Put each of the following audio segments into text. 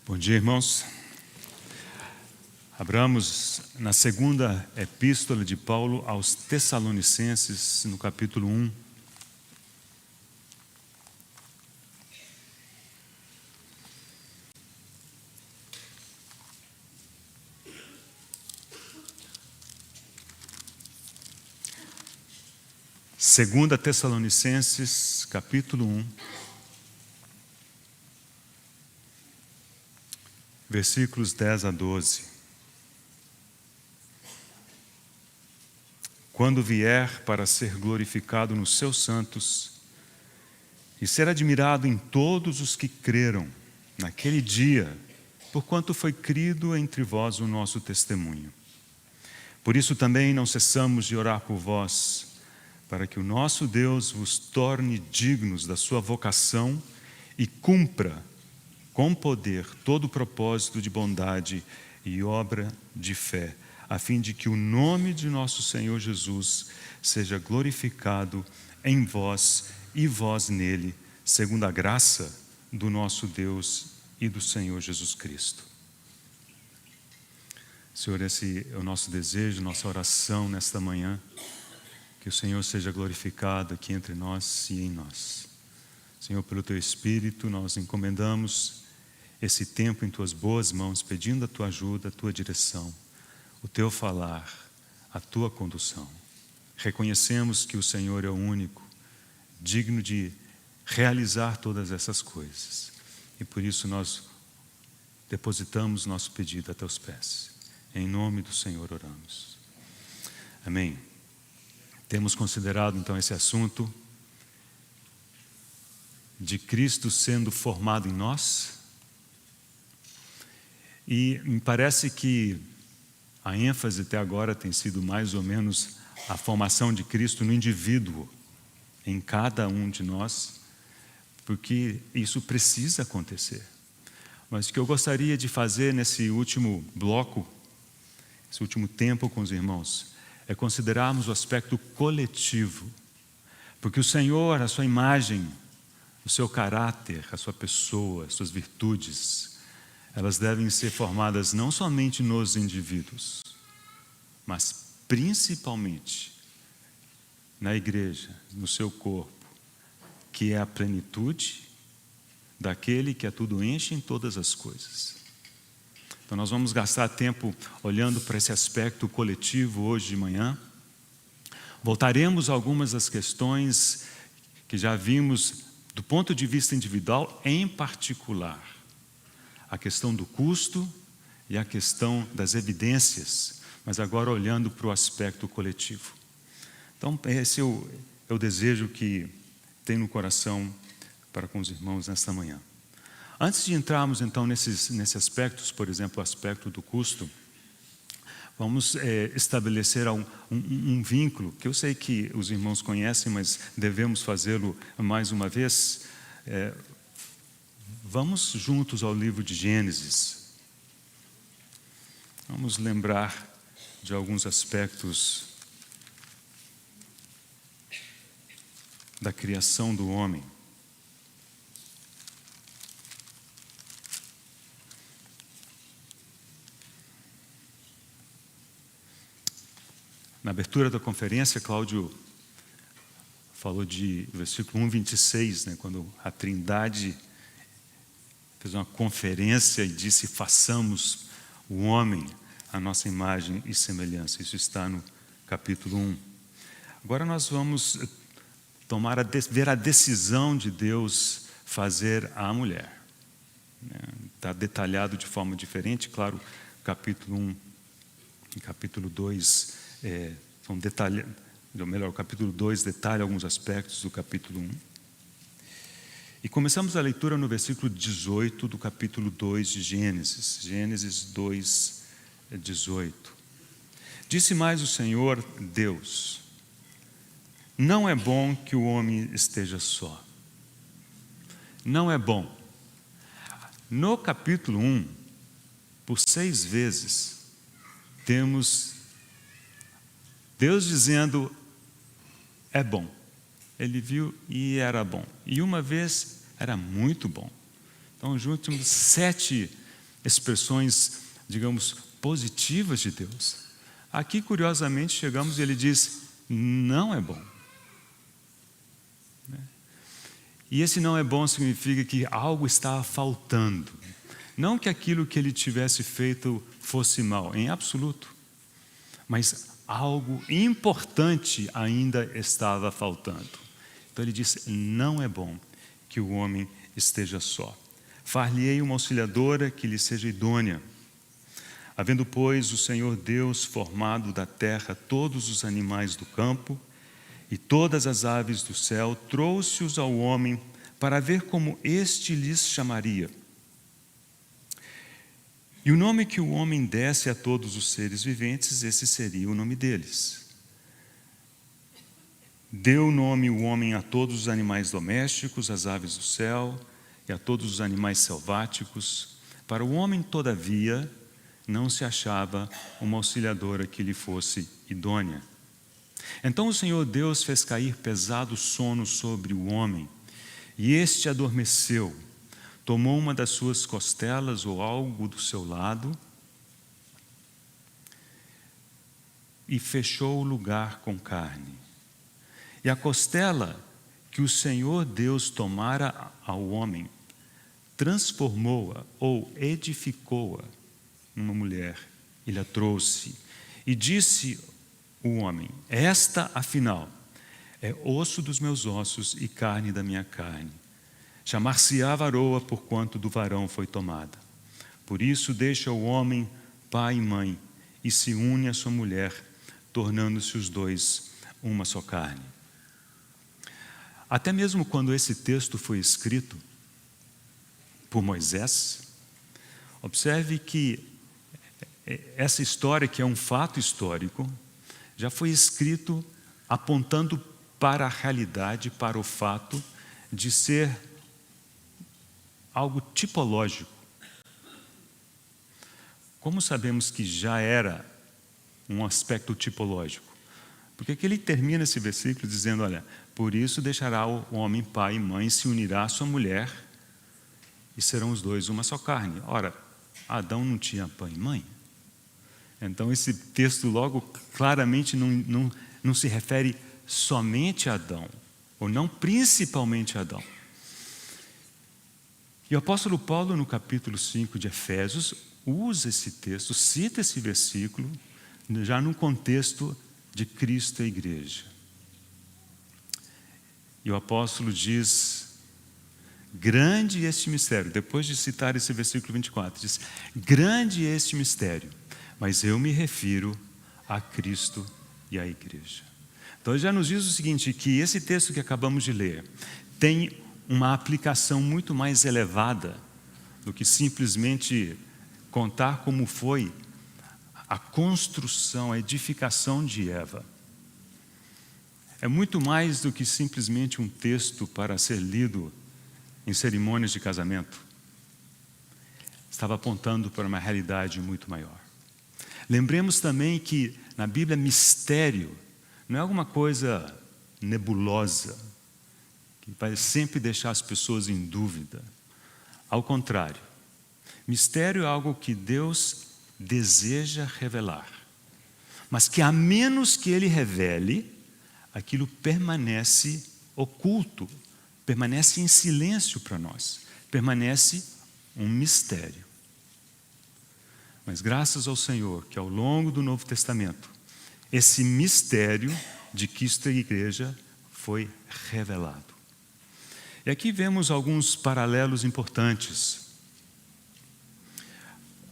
Bom dia, irmãos. Abramos na segunda epístola de Paulo aos Tessalonicenses, no capítulo 1. Segunda Tessalonicenses, capítulo 1. Versículos 10 a 12. Quando vier para ser glorificado nos seus santos e ser admirado em todos os que creram naquele dia, porquanto foi crido entre vós o nosso testemunho. Por isso também não cessamos de orar por vós, para que o nosso Deus vos torne dignos da sua vocação e cumpra com poder todo o propósito de bondade e obra de fé, a fim de que o nome de nosso Senhor Jesus seja glorificado em vós e vós nele, segundo a graça do nosso Deus e do Senhor Jesus Cristo. Senhor, esse é o nosso desejo, nossa oração nesta manhã, que o Senhor seja glorificado aqui entre nós e em nós. Senhor, pelo Teu Espírito, nós encomendamos esse tempo em Tuas boas mãos, pedindo a Tua ajuda, a Tua direção, o Teu falar, a Tua condução. Reconhecemos que o Senhor é o único, digno de realizar todas essas coisas. E por isso nós depositamos nosso pedido a Teus pés. Em nome do Senhor oramos. Amém. Temos considerado então esse assunto de Cristo sendo formado em nós. E me parece que a ênfase até agora tem sido mais ou menos a formação de Cristo no indivíduo, em cada um de nós, porque isso precisa acontecer. Mas o que eu gostaria de fazer nesse último bloco, esse último tempo com os irmãos, é considerarmos o aspecto coletivo, porque o Senhor, a sua imagem, o seu caráter, a sua pessoa, as suas virtudes, elas devem ser formadas não somente nos indivíduos, mas principalmente na igreja, no seu corpo, que é a plenitude daquele que a tudo enche em todas as coisas. Então nós vamos gastar tempo olhando para esse aspecto coletivo hoje de manhã. Voltaremos a algumas das questões que já vimos do ponto de vista individual, em particular a questão do custo e a questão das evidências, mas agora olhando para o aspecto coletivo. Então esse é o desejo que tenho no coração para com os irmãos nesta manhã. Antes de entrarmos então nesses aspectos, por exemplo, o aspecto do custo, vamos estabelecer um vínculo, que eu sei que os irmãos conhecem, mas devemos fazê-lo mais uma vez. Vamos juntos ao livro de Gênesis. Vamos lembrar de alguns aspectos da criação do homem. Na abertura da conferência, Cláudio falou de versículo 1:26, né, quando a Trindade fez uma conferência e disse: façamos o homem à nossa imagem e semelhança. Isso está no capítulo 1. Agora nós vamos ver a decisão de Deus fazer a mulher. Está detalhado de forma diferente, claro, capítulo 1 e capítulo 2 o capítulo 2 detalha alguns aspectos do capítulo 1. E começamos a leitura no versículo 18 do capítulo 2 de Gênesis. Gênesis 2, 18. Disse mais o Senhor Deus: não é bom que o homem esteja só. Não é bom. No capítulo 1, por 6 vezes, temos Deus dizendo: é bom. Ele viu e era bom. E uma vez era muito bom. Então, juntos 7 expressões, digamos, positivas de Deus. Aqui, curiosamente, chegamos e ele diz, não é bom. E esse não é bom significa que algo estava faltando. Não que aquilo que ele tivesse feito fosse mal, em absoluto. Mas algo importante ainda estava faltando. Então ele diz, não é bom que o homem esteja só. Far-lhe-ei uma auxiliadora que lhe seja idônea. Havendo, pois, o Senhor Deus formado da terra todos os animais do campo e todas as aves do céu, trouxe-os ao homem para ver como este lhes chamaria. E o nome que o homem desse a todos os seres viventes, esse seria o nome deles. Deu nome o homem a todos os animais domésticos, às aves do céu e a todos os animais selváticos. Para o homem, todavia, não se achava uma auxiliadora que lhe fosse idônea. Então o Senhor Deus fez cair pesado sono sobre o homem, e este adormeceu. Tomou uma das suas costelas ou algo do seu lado e fechou o lugar com carne. E a costela que o Senhor Deus tomara ao homem, transformou-a ou edificou-a uma mulher, ele a trouxe. E disse o homem, esta, afinal, é osso dos meus ossos e carne da minha carne. Chamar-se-á varoa, porquanto do varão foi tomada. Por isso deixa o homem pai e mãe, e se une à sua mulher, tornando-se os dois uma só carne. Até mesmo quando esse texto foi escrito por Moisés, observe que essa história, que é um fato histórico, já foi escrito apontando para a realidade, para o fato de ser algo tipológico. Como sabemos que já era um aspecto tipológico? Porque aqui ele termina esse versículo dizendo, olha, por isso deixará o homem pai e mãe, se unirá à sua mulher, e serão os dois uma só carne. Ora, Adão não tinha pai e mãe. Então esse texto logo claramente não se refere somente a Adão, ou não principalmente a Adão. E o apóstolo Paulo, no capítulo 5 de Efésios, usa esse texto, cita esse versículo, já no contexto de Cristo e a igreja. E o apóstolo diz, grande este mistério, depois de citar esse versículo 24, diz, grande este mistério, mas eu me refiro a Cristo e à igreja. Então ele já nos diz o seguinte, que esse texto que acabamos de ler tem uma aplicação muito mais elevada do que simplesmente contar como foi a construção, a edificação de Eva. É muito mais do que simplesmente um texto para ser lido em cerimônias de casamento. Estava apontando para uma realidade muito maior. Lembremos também que na Bíblia mistério não é alguma coisa nebulosa, que vai sempre deixar as pessoas em dúvida. Ao contrário, mistério é algo que Deus deseja revelar, mas que a menos que Ele revele, aquilo permanece oculto, permanece em silêncio para nós, permanece um mistério. Mas graças ao Senhor, que ao longo do Novo Testamento, esse mistério de Cristo e a igreja foi revelado. E aqui vemos alguns paralelos importantes.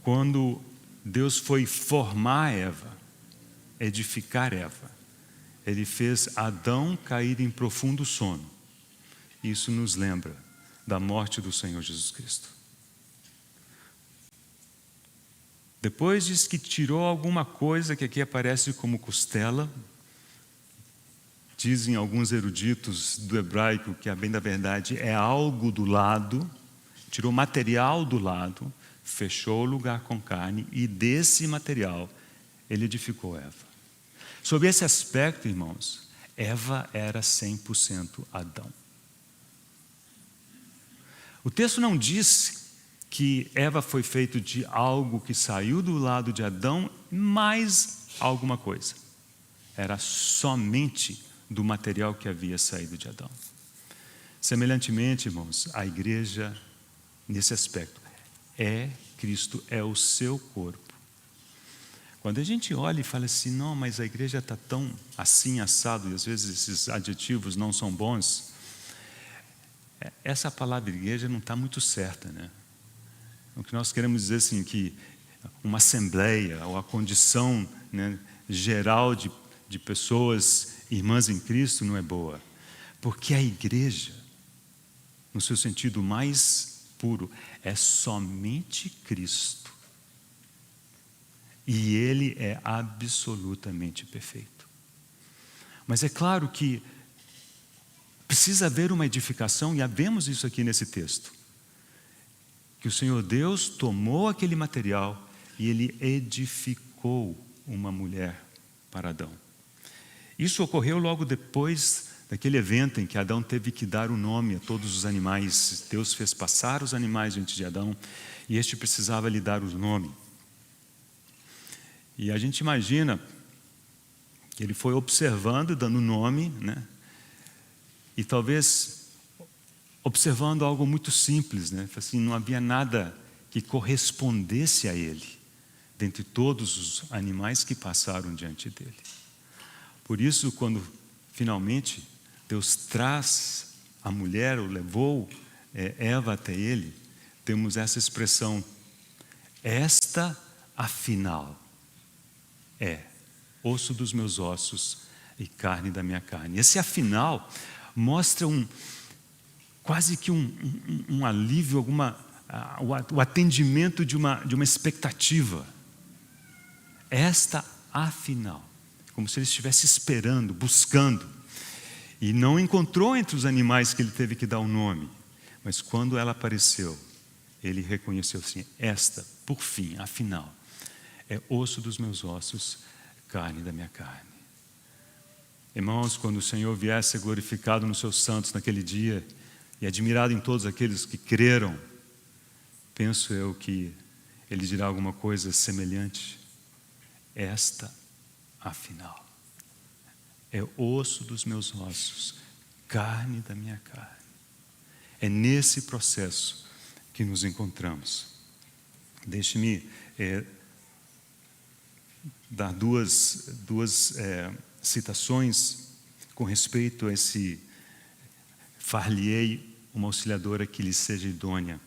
Quando Deus foi formar Eva, edificar Eva, Ele fez Adão cair em profundo sono. Isso nos lembra da morte do Senhor Jesus Cristo. Depois diz que tirou alguma coisa que aqui aparece como costela. Dizem alguns eruditos do hebraico que, a bem da verdade, é algo do lado. Tirou material do lado, fechou o lugar com carne e desse material ele edificou Eva. Sob esse aspecto, irmãos, Eva era 100% Adão. O texto não diz que Eva foi feita de algo que saiu do lado de Adão, mais alguma coisa. Era somente do material que havia saído de Adão. Semelhantemente, irmãos, a igreja, nesse aspecto, Cristo é o seu corpo. Quando a gente olha e fala assim, não, mas a igreja está tão assim, assado, e às vezes esses adjetivos não são bons, essa palavra igreja não está muito certa, né? O que nós queremos dizer assim, que uma assembleia, ou a condição, né, geral de pessoas, irmãs em Cristo, não é boa. Porque a igreja, no seu sentido mais puro, é somente Cristo. E Ele é absolutamente perfeito. Mas é claro que precisa haver uma edificação, e vemos isso aqui nesse texto. Que o Senhor Deus tomou aquele material e Ele edificou uma mulher para Adão. Isso ocorreu logo depois daquele evento em que Adão teve que dar o nome a todos os animais. Deus fez passar os animais diante de Adão e este precisava lhe dar o nome. E a gente imagina que ele foi observando, dando nome, né? E talvez observando algo muito simples, né? Assim, não havia nada que correspondesse a ele, dentre todos os animais que passaram diante dele. Por isso, quando finalmente Deus traz a mulher, ou levou Eva até ele, temos essa expressão, esta afinal é osso dos meus ossos e carne da minha carne. Esse afinal mostra quase que um alívio, o atendimento de uma expectativa. Esta afinal, como se ele estivesse esperando, buscando, e não encontrou entre os animais que ele teve que dar um nome, mas quando ela apareceu, ele reconheceu assim, esta, por fim, afinal, é osso dos meus ossos, carne da minha carne. Irmãos, quando o Senhor vier a ser glorificado nos seus santos naquele dia, e admirado em todos aqueles que creram, penso eu que Ele dirá alguma coisa semelhante. Esta, afinal, é osso dos meus ossos, carne da minha carne. É nesse processo que nos encontramos. Deixe-me dar duas citações com respeito a esse far-lhe-ei uma auxiliadora que lhe seja idônea.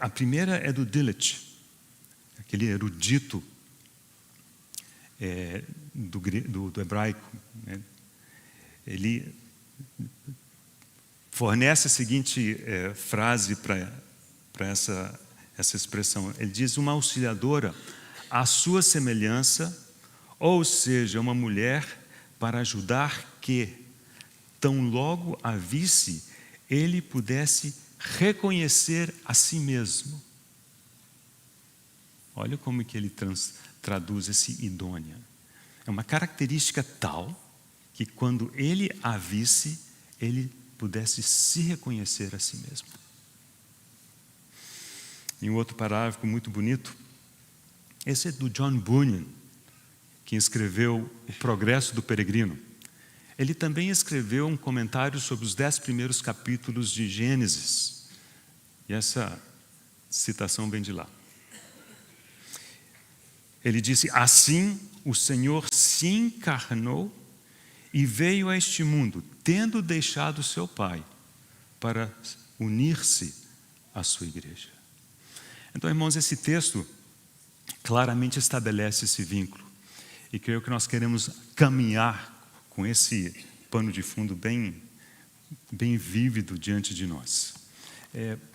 A primeira é do aquele erudito do hebraico. Né? Ele fornece a seguinte frase para essa expressão. Ele diz, uma auxiliadora à sua semelhança, ou seja, uma mulher para ajudar que, tão logo a visse, ele pudesse reconhecer a si mesmo. Olha como que ele traduz esse idônea. É uma característica tal que quando ele a visse, ele pudesse se reconhecer a si mesmo. Em um outro parágrafo muito bonito, esse é do John Bunyan, que escreveu O Progresso do Peregrino. Ele também escreveu um comentário sobre os 10 primeiros capítulos de Gênesis. E essa citação vem de lá. Ele disse, assim o Senhor se encarnou e veio a este mundo, tendo deixado seu Pai, para unir-se à sua igreja. Então, irmãos, esse texto claramente estabelece esse vínculo. E creio que nós queremos caminhar com esse pano de fundo bem vívido diante de nós.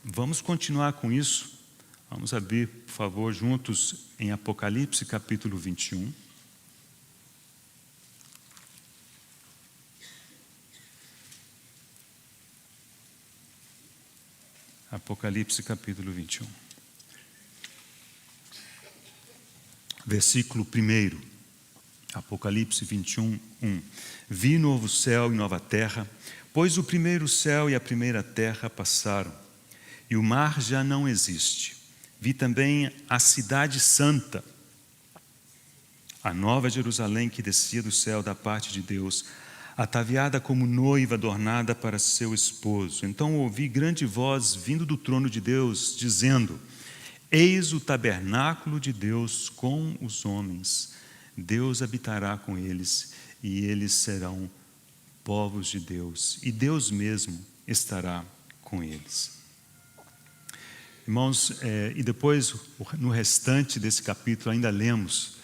Vamos continuar com isso. Vamos abrir, por favor, juntos em Apocalipse, capítulo 21. Apocalipse, capítulo 21. Versículo 1. Apocalipse 21, 1. Vi novo céu e nova terra, pois o primeiro céu e a primeira terra passaram, e o mar já não existe. Vi também a cidade santa, a nova Jerusalém que descia do céu da parte de Deus, ataviada como noiva adornada para seu esposo. Então ouvi grande voz vindo do trono de Deus, dizendo: Eis o tabernáculo de Deus com os homens. Deus habitará com eles, e eles serão povos de Deus, e Deus mesmo estará com eles. Irmãos, e depois, no restante desse capítulo, ainda lemos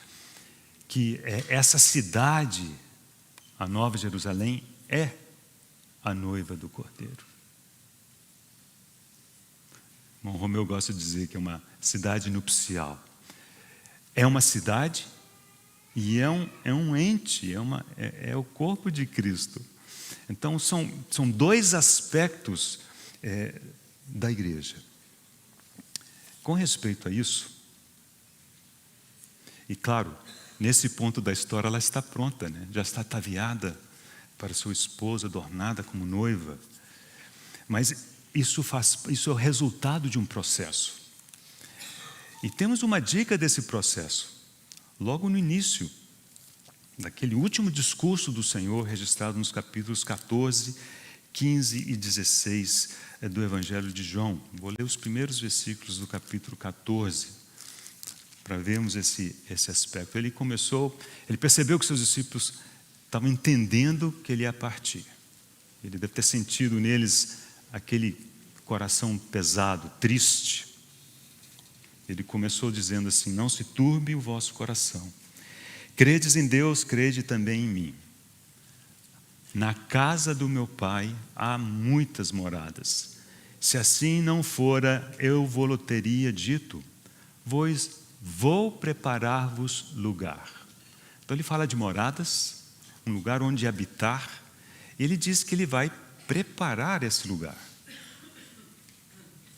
que essa cidade, a Nova Jerusalém, é a noiva do Cordeiro. O irmão Romeu gosta de dizer que é uma cidade nupcial. É uma cidade e é um ente, é o corpo de Cristo. Então, são dois aspectos da igreja. Com respeito a isso, e claro, nesse ponto da história ela está pronta, né? Já está ataviada para sua esposa, adornada como noiva. Mas isso é o resultado de um processo. E temos uma dica desse processo. Logo no início, daquele último discurso do Senhor, registrado nos capítulos 14, 15 e 16 do Evangelho de João. Vou ler os primeiros versículos do capítulo 14, para vermos esse aspecto. Ele percebeu que seus discípulos estavam entendendo que ele ia partir. Ele deve ter sentido neles aquele coração pesado, triste. Ele começou dizendo assim: não se turbe o vosso coração. Credes em Deus, crede também em mim. Na casa do meu Pai há muitas moradas. Se assim não fora, eu vou-lo teria dito, pois vou preparar-vos lugar. Então ele fala de moradas, um lugar onde habitar. Ele diz que ele vai preparar esse lugar,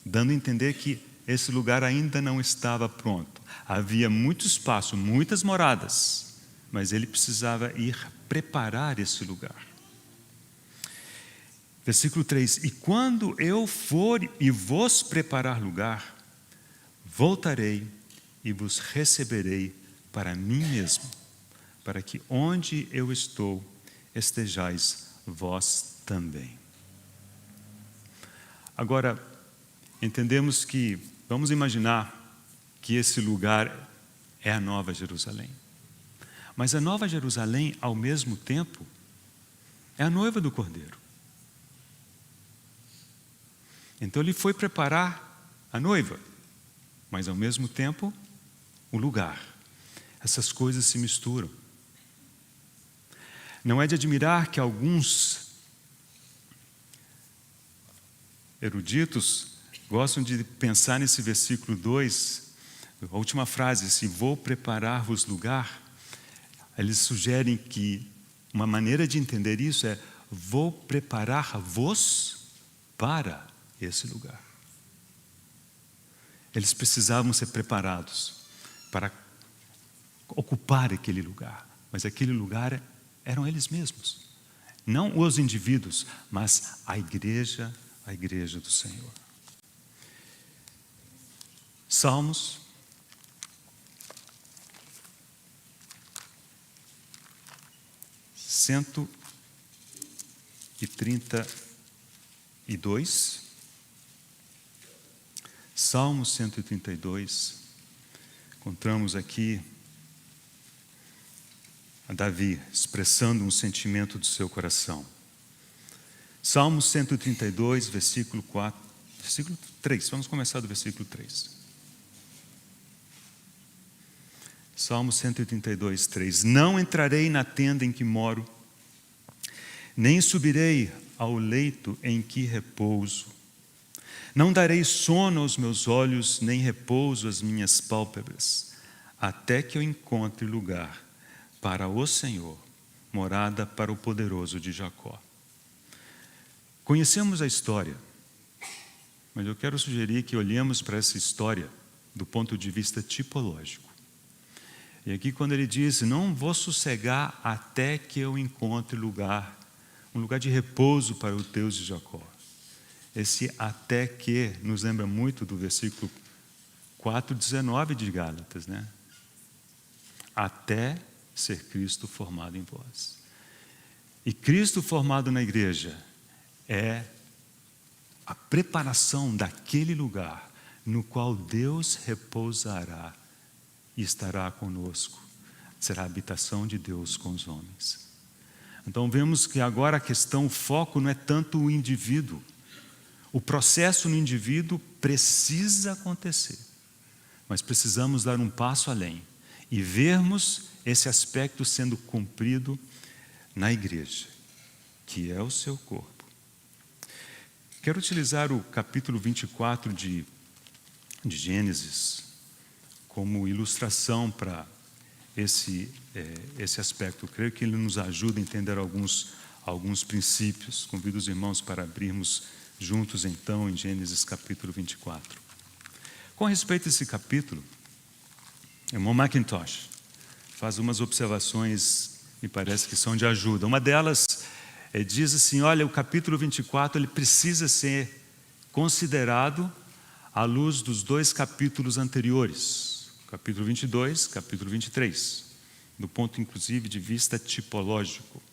dando a entender que esse lugar ainda não estava pronto. Havia muito espaço, muitas moradas, mas ele precisava ir preparar esse lugar. Versículo 3: E quando eu for e vos preparar lugar, voltarei e vos receberei para mim mesmo, para que onde eu estou, estejais vós também. Agora, entendemos que, vamos imaginar que esse lugar é a Nova Jerusalém. Mas a Nova Jerusalém, ao mesmo tempo, é a noiva do Cordeiro. Então ele foi preparar a noiva, mas ao mesmo tempo o lugar. Essas coisas se misturam. Não é de admirar que alguns eruditos gostam de pensar nesse versículo 2, a última frase, se vou preparar-vos lugar. Eles sugerem que uma maneira de entender isso é: vou preparar-vos para esse lugar. Eles precisavam ser preparados para ocupar aquele lugar, mas aquele lugar eram eles mesmos, não os indivíduos, mas a igreja do Senhor. Salmos 132. Salmo 132, encontramos aqui a Davi expressando um sentimento do seu coração. Salmo 132, versículo 3, vamos começar do versículo 3. Salmo 132, 3. Não entrarei na tenda em que moro, nem subirei ao leito em que repouso. Não darei sono aos meus olhos, nem repouso às minhas pálpebras, até que eu encontre lugar para o Senhor, morada para o poderoso de Jacó. Conhecemos a história, mas eu quero sugerir que olhemos para essa história do ponto de vista tipológico. E aqui quando ele diz: não vou sossegar até que eu encontre lugar, um lugar de repouso para o Deus de Jacó. Esse até que nos lembra muito do versículo 4:19 de Gálatas, né? Até ser Cristo formado em vós. E Cristo formado na igreja é a preparação daquele lugar no qual Deus repousará e estará conosco. Será a habitação de Deus com os homens. Então vemos que agora a questão, o foco não é tanto o indivíduo. O processo no indivíduo precisa acontecer, mas precisamos dar um passo além e vermos esse aspecto sendo cumprido na igreja, que é o seu corpo. Quero utilizar o capítulo 24 de Gênesis como ilustração para esse aspecto. Eu creio que ele nos ajuda a entender alguns princípios. Convido os irmãos para abrirmos juntos então em Gênesis capítulo 24. Com respeito a esse capítulo, o irmão McIntosh faz umas observações, me parece que são de ajuda. Uma delas diz assim: olha, o capítulo 24 ele precisa ser considerado à luz dos 2 capítulos anteriores, capítulo 22, capítulo 23, do ponto inclusive de vista tipológico.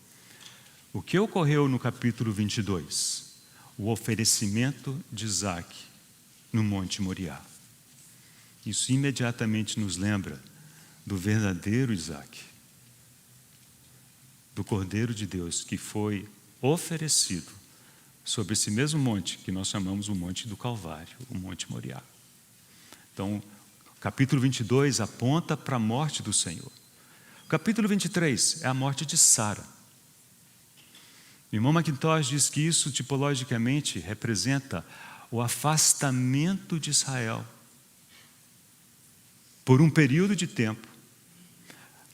O que ocorreu no capítulo 22? O oferecimento de Isaac no Monte Moriá. Isso imediatamente nos lembra do verdadeiro Isaac, do Cordeiro de Deus que foi oferecido sobre esse mesmo monte que nós chamamos o Monte do Calvário, o Monte Moriá. Então, o capítulo 22 aponta para a morte do Senhor. O capítulo 23 é a morte de Sara. O irmão McIntosh diz que isso tipologicamente representa o afastamento de Israel por um período de tempo,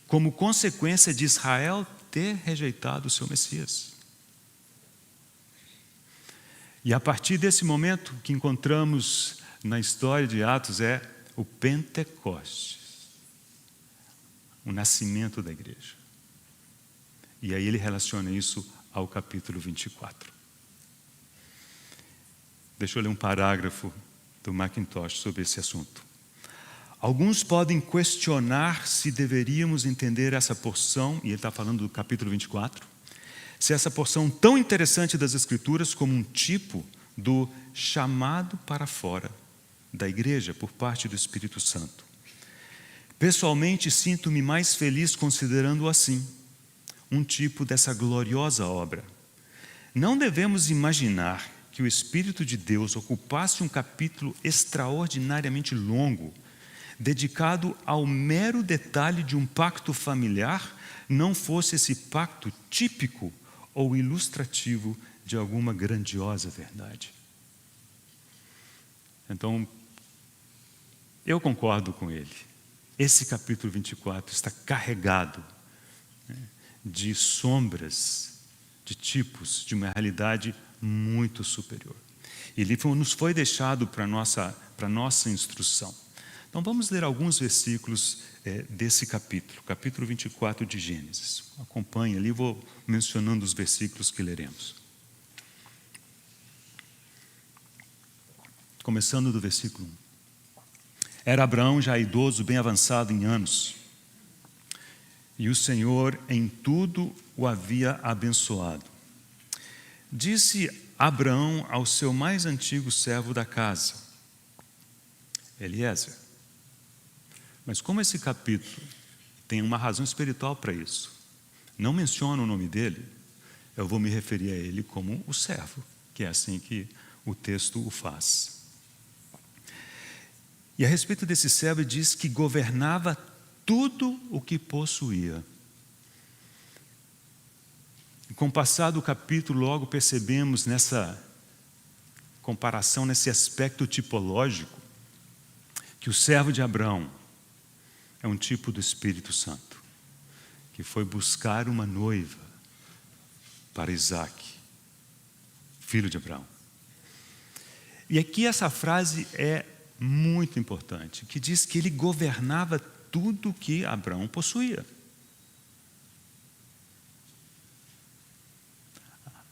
como consequência de Israel ter rejeitado o seu Messias. E a partir desse momento que encontramos na história de Atos é o Pentecostes, o nascimento da igreja. E aí ele relaciona isso ao capítulo 24. Deixa eu ler um parágrafo do McIntosh sobre esse assunto. Alguns podem questionar se deveríamos entender essa porção, e ele está falando do capítulo 24, se essa porção tão interessante das Escrituras como um tipo do chamado para fora da igreja por parte do Espírito Santo. Pessoalmente, sinto-me mais feliz considerando assim, um tipo dessa gloriosa obra. Não devemos imaginar que o Espírito de Deus ocupasse um capítulo extraordinariamente longo, dedicado ao mero detalhe de um pacto familiar, não fosse esse pacto típico ou ilustrativo de alguma grandiosa verdade. Então, eu concordo com ele. Esse capítulo 24 está carregado de sombras, de tipos, de uma realidade muito superior. Ele nos foi deixado para nossa instrução. Então vamos ler alguns versículos desse capítulo 24 de Gênesis. Acompanhe ali, vou mencionando os versículos que leremos. Começando do versículo 1. Era Abraão já idoso, bem avançado em anos, e o Senhor em tudo o havia abençoado. Disse Abraão ao seu mais antigo servo da casa, Eliezer. Mas como esse capítulo tem uma razão espiritual para isso, não menciona o nome dele, eu vou me referir a ele como o servo, que é assim que o texto o faz. E a respeito desse servo diz que governava tudo o que possuía. E com o passar do capítulo, logo percebemos nessa comparação, nesse aspecto tipológico, que o servo de Abraão é um tipo do Espírito Santo, que foi buscar uma noiva para Isaac, filho de Abraão. E aqui essa frase é muito importante, que diz que ele governava tudo que Abraão possuía.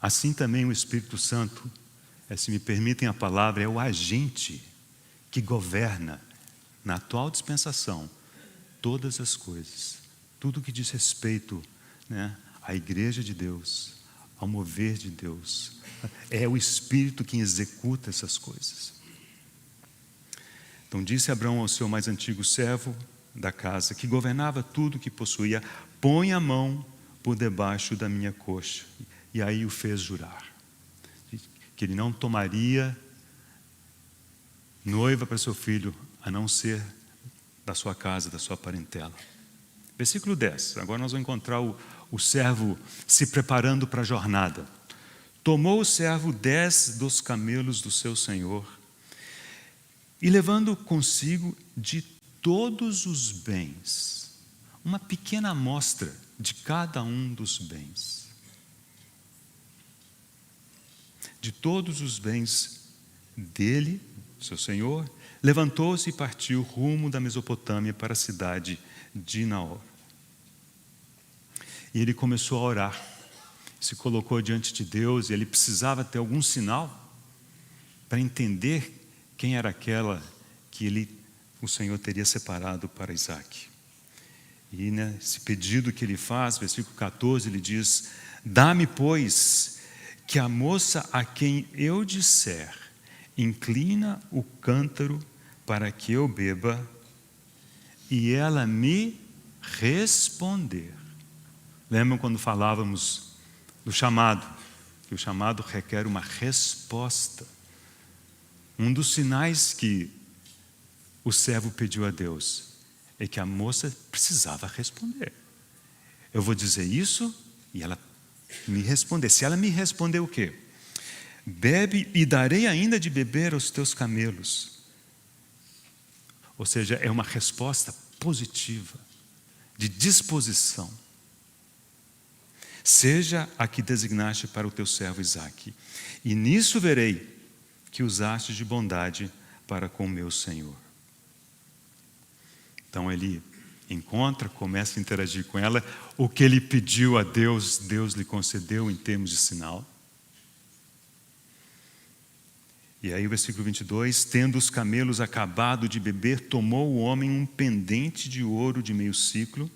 Assim também o Espírito Santo se me permitem a palavra, é o agente que governa, na atual dispensação, todas as coisas. Tudo que diz respeito, né, à igreja de Deus, ao mover de Deus. É o Espírito quem executa essas coisas. Então disse Abrão ao seu mais antigo servo da casa, que governava tudo que possuía: põe a mão por debaixo da minha coxa. E aí o fez jurar que ele não tomaria noiva para seu filho, a não ser da sua casa, da sua parentela. Versículo 10. Agora nós vamos encontrar o servo se preparando para a jornada. Tomou o servo 10 dos camelos do seu senhor, e levando consigo de todos os bens, uma pequena amostra de cada um dos bens. De todos os bens dele, seu senhor, levantou-se e partiu rumo da Mesopotâmia para a cidade de Naor. E ele começou a orar, se colocou diante de Deus, e ele precisava ter algum sinal para entender quem era aquela que o Senhor teria separado para Isaac. E nesse pedido que ele faz, versículo 14, ele diz: dá-me, pois, que a moça a quem eu disser, inclina o cântaro para que eu beba, e ela me responder. Lembram quando falávamos do chamado? Que o chamado requer uma resposta. Um dos sinais que o servo pediu a Deus é que a moça precisava responder. Eu vou dizer isso e ela me responder. Se ela me responder o quê? Bebe e darei ainda de beber aos teus camelos. Ou seja, é uma resposta positiva, de disposição. Seja a que designaste para o teu servo Isaque, e nisso verei que usaste de bondade para com o meu Senhor. Então ele encontra, começa a interagir com ela. O que ele pediu a Deus, Deus lhe concedeu em termos de sinal. E aí o versículo 22, tendo os camelos acabado de beber, tomou o homem um pendente de ouro de meio siclo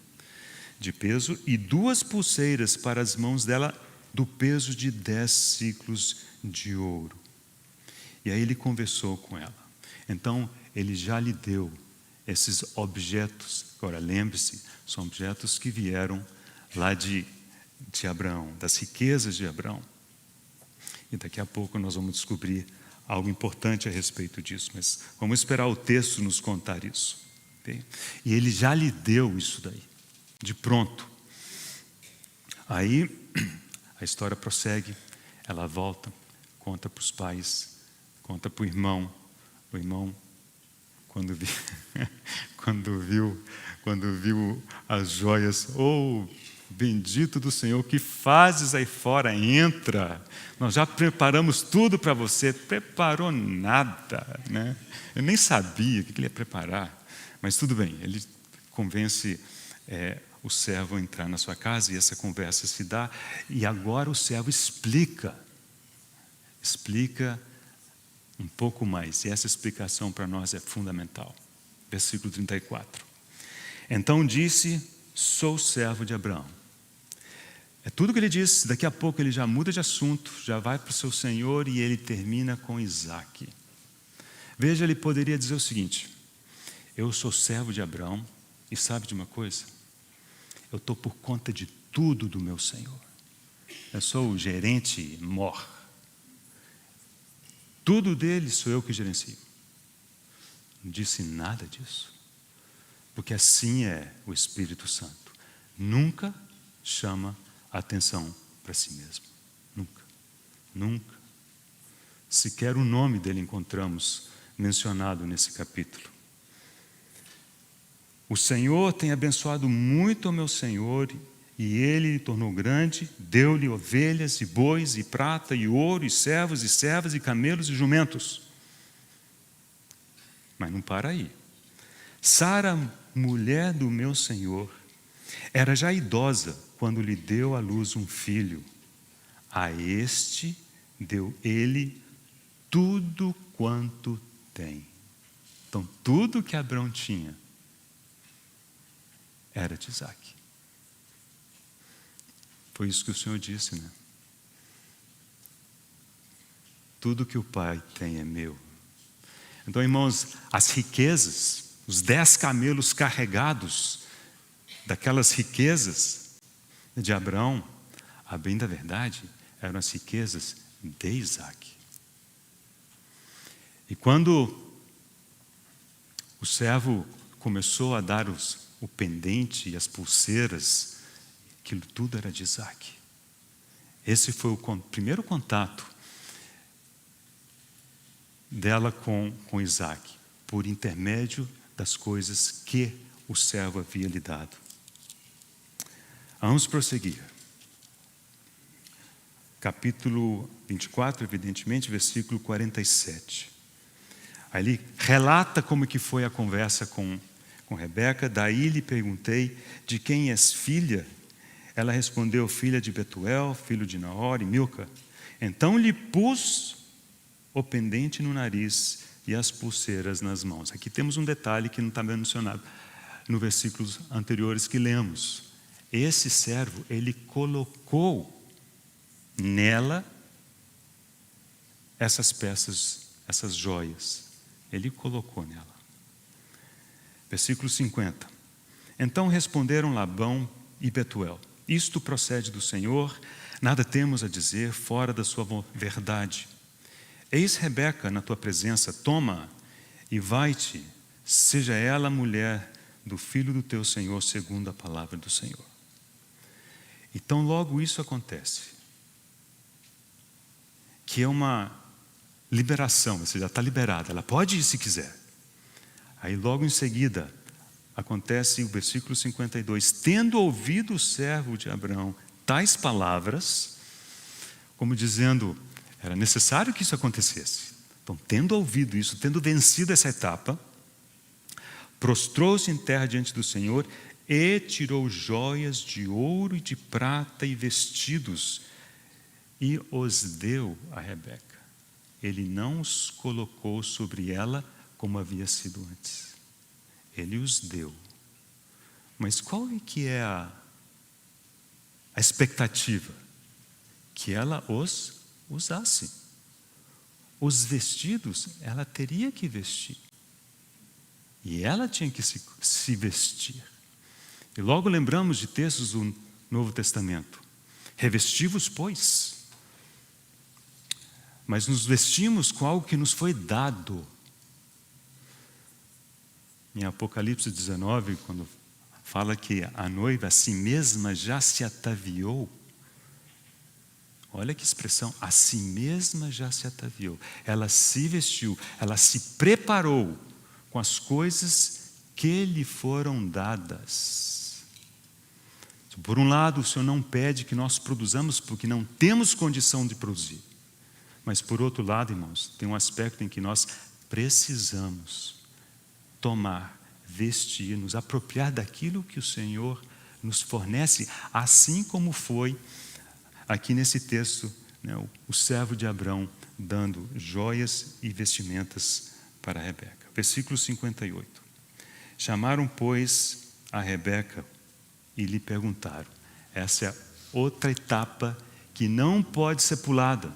de peso e 2 pulseiras para as mãos dela do peso de 10 siclos de ouro. E aí ele conversou com ela. Então ele já lhe deu esses objetos. Agora lembre-se, são objetos que vieram lá de Abraão, das riquezas de Abraão. E daqui a pouco nós vamos descobrir algo importante a respeito disso, mas vamos esperar o texto nos contar isso. Okay? E ele já lhe deu isso daí, de pronto. Aí a história prossegue, ela volta, conta para os pais, conta para o irmão. O irmão, quando viu as joias, bendito do Senhor, que fazes aí fora? Entra, nós já preparamos tudo para você. Preparou nada, né? Eu nem sabia o que ele ia preparar, mas tudo bem, ele convence o servo a entrar na sua casa, e essa conversa se dá, e agora o servo explica um pouco mais, e essa explicação para nós é fundamental. Versículo 34. Então disse: sou servo de Abraão. É tudo que ele diz. Daqui a pouco ele já muda de assunto, já vai para o seu senhor, e ele termina com Isaque. Veja, ele poderia dizer o seguinte: eu sou servo de Abraão, e sabe de uma coisa? Eu estou por conta de tudo do meu senhor. Eu sou o gerente mor. Tudo dele sou eu que gerencio. Não disse nada disso. Porque assim é o Espírito Santo. Nunca chama a atenção para si mesmo. Nunca. Nunca. Sequer o nome dele encontramos mencionado nesse capítulo. O Senhor tem abençoado muito ao meu Senhor, e ele lhe tornou grande, deu-lhe ovelhas e bois e prata e ouro e servos e servas e camelos e jumentos. Mas não para aí. Sara, mulher do meu Senhor, era já idosa quando lhe deu à luz um filho. A este deu ele tudo quanto tem. Então, tudo que Abraão tinha era de Isaac. Foi isso que o Senhor disse, né? Tudo que o Pai tem é meu. Então, irmãos, as riquezas, os 10 camelos carregados daquelas riquezas de Abraão, a bem da verdade, eram as riquezas de Isaac. E quando o servo começou a dar o pendente e as pulseiras, aquilo tudo era de Isaac. Esse foi o primeiro contato dela com Isaac, por intermédio das coisas que o servo havia lhe dado. Vamos prosseguir. Capítulo 24, evidentemente, versículo 47. Aí ele relata como que foi a conversa com Rebeca. Daí lhe perguntei, de quem és filha? Ela respondeu, filha de Betuel, filho de Naor e Milca. Então lhe pus o pendente no nariz e as pulseiras nas mãos. Aqui temos um detalhe que não está mencionado nos versículos anteriores que lemos. Esse servo, ele colocou nela essas peças, essas joias. Ele colocou nela. Versículo 50. Então responderam Labão e Betuel, isto procede do Senhor, nada temos a dizer fora da sua verdade. Eis Rebeca na tua presença, toma e vai-te, seja ela mulher do filho do teu Senhor, segundo a palavra do Senhor. Então logo isso acontece, que é uma liberação, você já está liberada, ela pode ir se quiser. Aí logo em seguida, acontece o versículo 52, tendo ouvido o servo de Abraão tais palavras, como dizendo, era necessário que isso acontecesse. Então, tendo ouvido isso, tendo vencido essa etapa, prostrou-se em terra diante do Senhor e tirou joias de ouro e de prata e vestidos e os deu a Rebeca. Ele não os colocou sobre ela como havia sido antes. Ele os deu. Mas qual é que é a expectativa? Que ela os usasse. Os vestidos, ela teria que vestir. E ela tinha que se vestir. E logo lembramos de textos do Novo Testamento. Revesti-vos, pois. Mas nos vestimos com algo que nos foi dado. Em Apocalipse 19, quando fala que a noiva a si mesma já se ataviou. Olha que expressão, a si mesma já se ataviou. Ela se vestiu, ela se preparou com as coisas que lhe foram dadas. Por um lado, o Senhor não pede que nós produzamos porque não temos condição de produzir. Mas por outro lado, irmãos, tem um aspecto em que nós precisamos tomar, vestir, nos apropriar daquilo que o Senhor nos fornece, assim como foi aqui nesse texto, né, o servo de Abraão dando joias e vestimentas para Rebeca. Versículo 58. Chamaram, pois, a Rebeca e lhe perguntaram. Essa é a outra etapa que não pode ser pulada.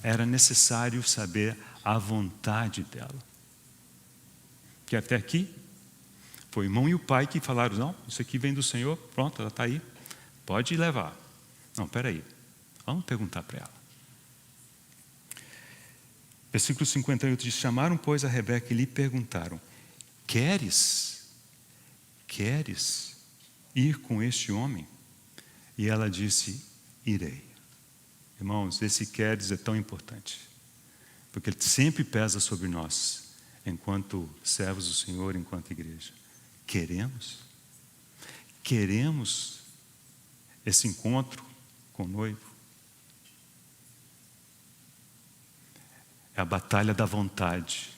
Era necessário saber a vontade dela. Que até aqui, foi o irmão e o pai que falaram, não, isso aqui vem do Senhor, pronto, ela está aí, pode levar. Não, espera aí, vamos perguntar para ela. Versículo 58 diz, chamaram, pois, a Rebeca e lhe perguntaram, queres ir com este homem? E ela disse, irei. Irmãos, esse queres é tão importante, porque ele sempre pesa sobre nós, enquanto servos do Senhor, enquanto igreja. Queremos esse encontro com o noivo. É a batalha da vontade,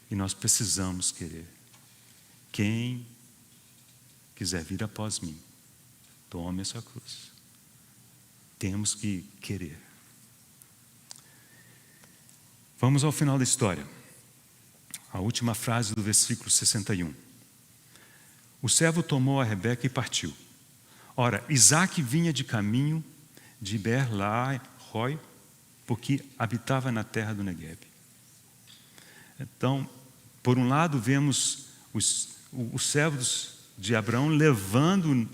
e nós precisamos querer. Quem quiser vir após mim, tome a sua cruz. Temos que querer. Vamos ao final da história. A última frase do versículo 61. O servo tomou a Rebeca e partiu. Ora, Isaque vinha de caminho de Beer-lahai-roi, porque habitava na terra do Negueb. Então, por um lado, vemos os servos de Abraão levando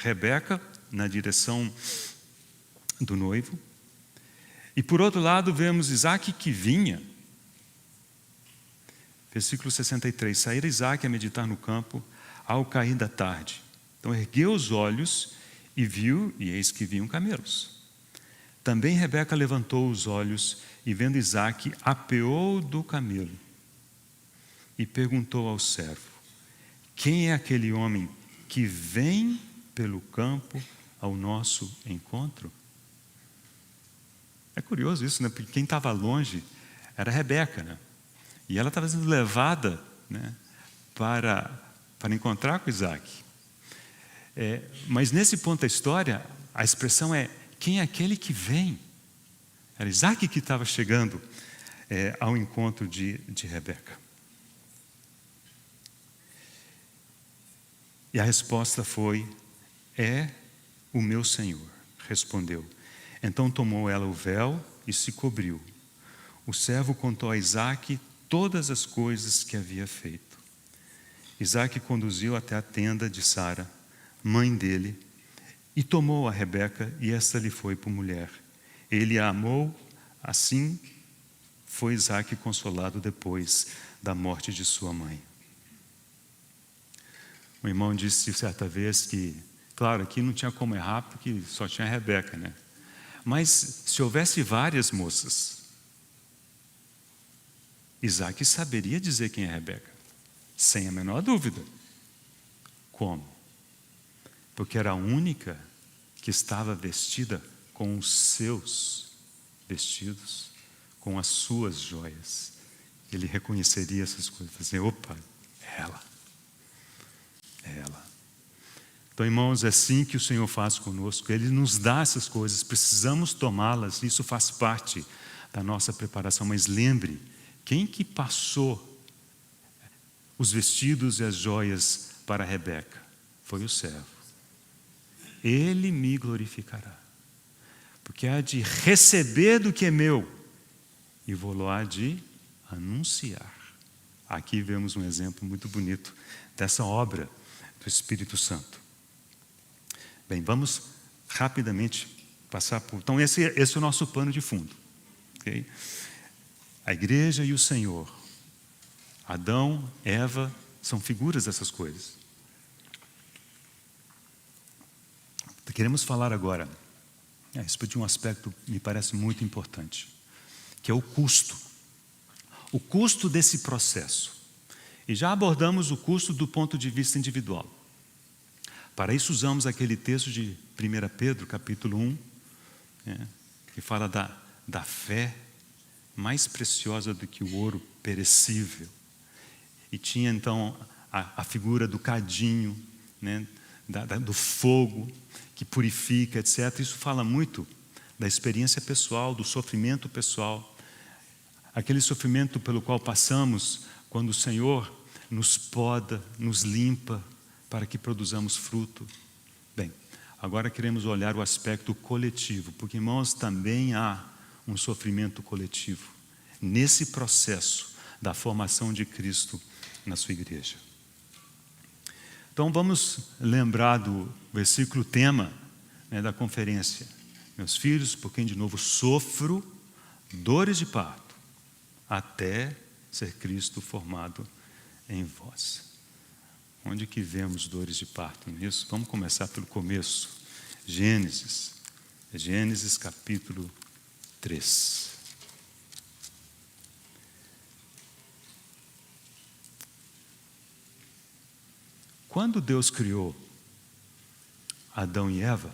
Rebeca na direção do noivo. E por outro lado, vemos Isaque que vinha. Versículo 63. Saíra Isaque a meditar no campo ao cair da tarde. Então ergueu os olhos e viu, e eis que vinham camelos. Também Rebeca levantou os olhos e vendo Isaque, apeou do camelo e perguntou ao servo: quem é aquele homem que vem pelo campo ao nosso encontro? É curioso isso, né? Porque quem estava longe era Rebeca, né? E ela estava sendo levada, né, para encontrar com Isaque. Mas nesse ponto da história, a expressão é: quem é aquele que vem? Era Isaque que estava chegando ao encontro de Rebeca. E a resposta foi: é o meu Senhor, respondeu. Então tomou ela o véu e se cobriu. O servo contou a Isaque todas as coisas que havia feito. Isaque conduziu até a tenda de Sara, mãe dele, e tomou a Rebeca, e esta lhe foi por mulher. Ele a amou, assim foi Isaque consolado depois da morte de sua mãe. O irmão disse certa vez que, claro, aqui não tinha como errar, porque só tinha a Rebeca, né? Mas se houvesse várias moças, Isaque saberia dizer quem é Rebeca, sem a menor dúvida. Como? Porque era a única que estava vestida com os seus vestidos, com as suas joias. Ele reconheceria essas coisas, dizer: opa, é ela. É ela. Então, irmãos, é assim que o Senhor faz conosco. Ele nos dá essas coisas, precisamos tomá-las, isso faz parte da nossa preparação. Mas lembre, quem que passou os vestidos e as joias para Rebeca? Foi o servo. Ele me glorificará, porque há de receber do que é meu, e vou lá de anunciar. Aqui vemos um exemplo muito bonito dessa obra do Espírito Santo. Bem, vamos rapidamente passar por... Então esse é o nosso pano de fundo. Okay? A igreja e o Senhor, Adão, Eva, são figuras dessas coisas. Queremos falar agora a respeito de um aspecto que me parece muito importante, que é o custo. O custo desse processo. E já abordamos o custo do ponto de vista individual. Para isso usamos aquele texto de 1 Pedro, capítulo 1, que fala da fé mais preciosa do que o ouro perecível. E tinha então a figura do cadinho, né, do fogo que purifica, etc. Isso fala muito da experiência pessoal, do sofrimento pessoal. Aquele sofrimento pelo qual passamos quando o Senhor nos poda, nos limpa, para que produzamos fruto. Bem, agora queremos olhar o aspecto coletivo, porque, irmãos, também há um sofrimento coletivo nesse processo da formação de Cristo na sua igreja. Então vamos lembrar do versículo tema, né, da conferência. Meus filhos, por quem de novo sofro dores de parto, até ser Cristo formado em vós. Onde que vemos dores de parto nisso? Vamos começar pelo começo. Gênesis capítulo 3. Quando Deus criou Adão e Eva,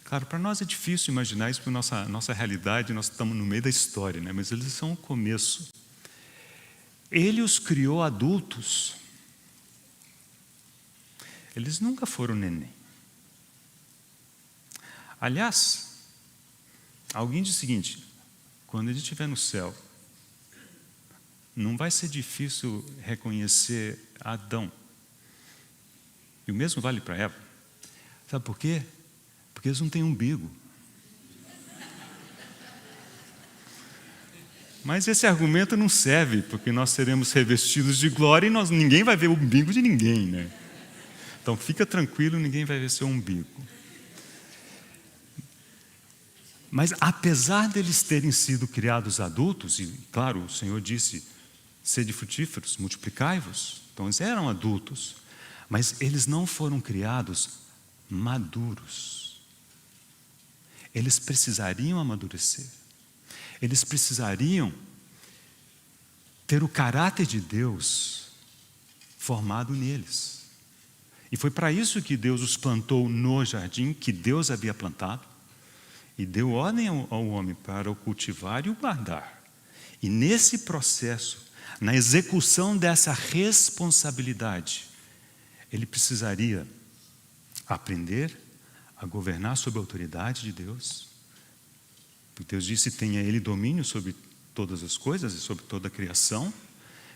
claro, para nós é difícil imaginar isso, porque nossa realidade, nós estamos no meio da história, né? Mas eles são o começo. Ele os criou adultos. Eles nunca foram neném. Aliás, Alguém diz o seguinte: quando ele estiver no céu, não vai ser difícil reconhecer Adão. E o mesmo vale para Eva. Sabe por quê? Porque eles não têm umbigo. Mas esse argumento não serve, porque nós seremos revestidos de glória e ninguém vai ver o umbigo de ninguém, né? Então fica tranquilo, ninguém vai ver seu umbigo. Mas apesar deles terem sido criados adultos, e claro, o Senhor disse: sede frutíferos, multiplicai-vos. Então eles eram adultos, mas eles não foram criados maduros. Eles precisariam amadurecer. Eles precisariam ter o caráter de Deus formado neles. E foi para isso que Deus os plantou no jardim que Deus havia plantado, e deu ordem ao homem para o cultivar e o guardar. E nesse processo, na execução dessa responsabilidade, ele precisaria aprender a governar sob a autoridade de Deus. Porque Deus disse: tenha ele domínio sobre todas as coisas e sobre toda a criação.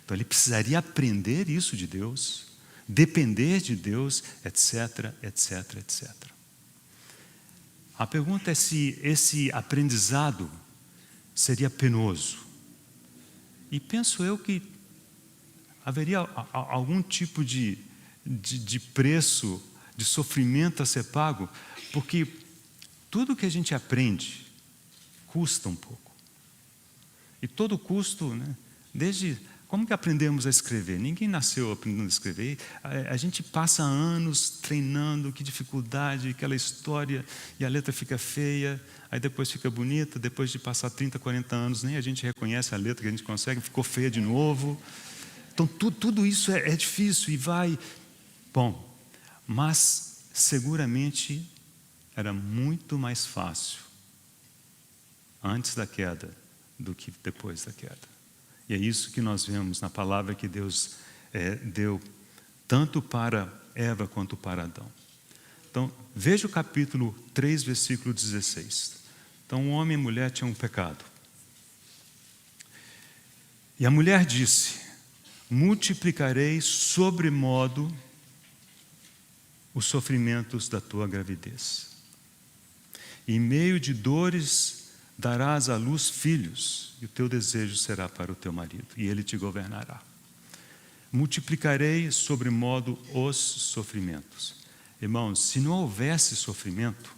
Então ele precisaria aprender isso de Deus, depender de Deus, etc, etc, etc. A pergunta é se esse aprendizado seria penoso. E penso eu que haveria algum tipo de preço, de sofrimento a ser pago, porque tudo que a gente aprende custa um pouco. E todo custo, né? Desde como que aprendemos a escrever? Ninguém nasceu aprendendo a escrever. A gente passa anos treinando, que dificuldade, aquela história, e a letra fica feia, aí depois fica bonita, depois de passar 30, 40 anos, nem a gente reconhece a letra que a gente consegue, ficou feia de novo. Então tudo isso é difícil e vai... Bom, mas seguramente era muito mais fácil antes da queda do que depois da queda. E é isso que nós vemos na palavra que Deus deu tanto para Eva quanto para Adão. Então, veja o capítulo 3, versículo 16. Então, o homem e a mulher tinham um pecado. E a mulher disse: multiplicarei sobremodo os sofrimentos da tua gravidez. E em meio de dores darás à luz filhos, e o teu desejo será para o teu marido, e ele te governará. Multiplicarei sobremodo os sofrimentos. Irmãos, se não houvesse sofrimento,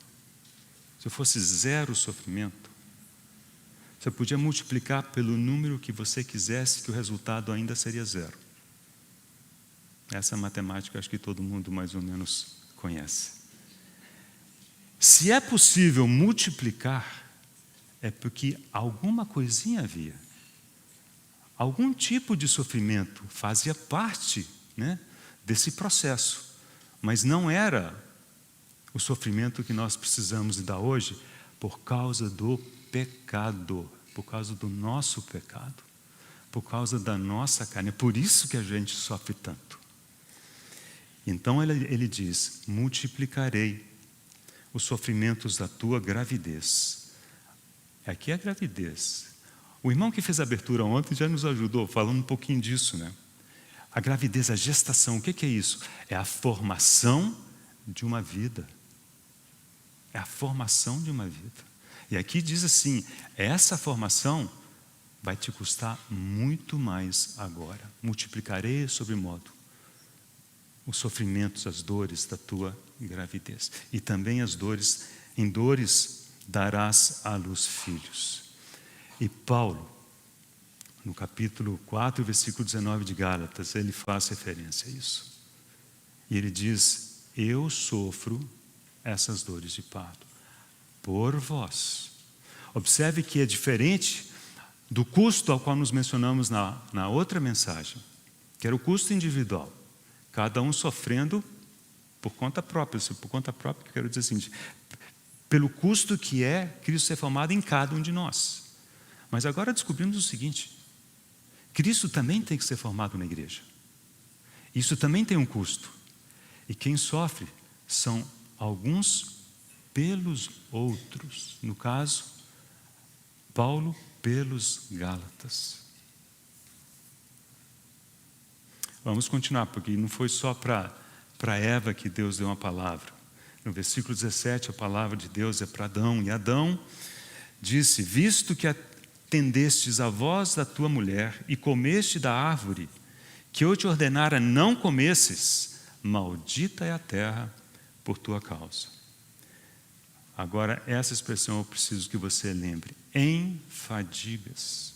se fosse zero sofrimento, você podia multiplicar pelo número que você quisesse, que o resultado ainda seria zero. Essa matemática acho que todo mundo mais ou menos conhece. Se é possível multiplicar, é porque alguma coisinha havia. Algum tipo de sofrimento fazia parte, né, desse processo. Mas não era o sofrimento que nós precisamos dar hoje por causa do pecado, por causa do nosso pecado, por causa da nossa carne. É por isso que a gente sofre tanto. Então ele diz: multiplicarei os sofrimentos da tua gravidez. Aqui é a gravidez. O irmão que fez a abertura ontem já nos ajudou, falando um pouquinho disso, né? A gravidez, a gestação, o que é isso? É a formação de uma vida. É a formação de uma vida. E aqui diz assim: essa formação vai te custar muito mais agora. Multiplicarei sobremodo os sofrimentos, as dores da tua gravidez. E também em dores darás à luz filhos. E Paulo, no capítulo 4, versículo 19 de Gálatas, ele faz referência a isso. E ele diz: eu sofro essas dores de parto por vós. Observe que é diferente do custo ao qual nos mencionamos na outra mensagem, que era o custo individual. Cada um sofrendo por conta própria. Por conta própria, eu quero dizer assim, pelo custo que é Cristo ser formado em cada um de nós. Mas agora descobrimos o seguinte: Cristo também tem que ser formado na igreja. Isso também tem um custo. E quem sofre são alguns pelos outros. No caso, Paulo pelos Gálatas. Vamos continuar, porque não foi só para Eva que Deus deu uma palavra. No versículo 17, a palavra de Deus é para Adão. E Adão disse: visto que atendestes à voz da tua mulher e comeste da árvore que eu te ordenara não comesses, maldita é a terra por tua causa. Agora, essa expressão eu preciso que você lembre. Em fadigas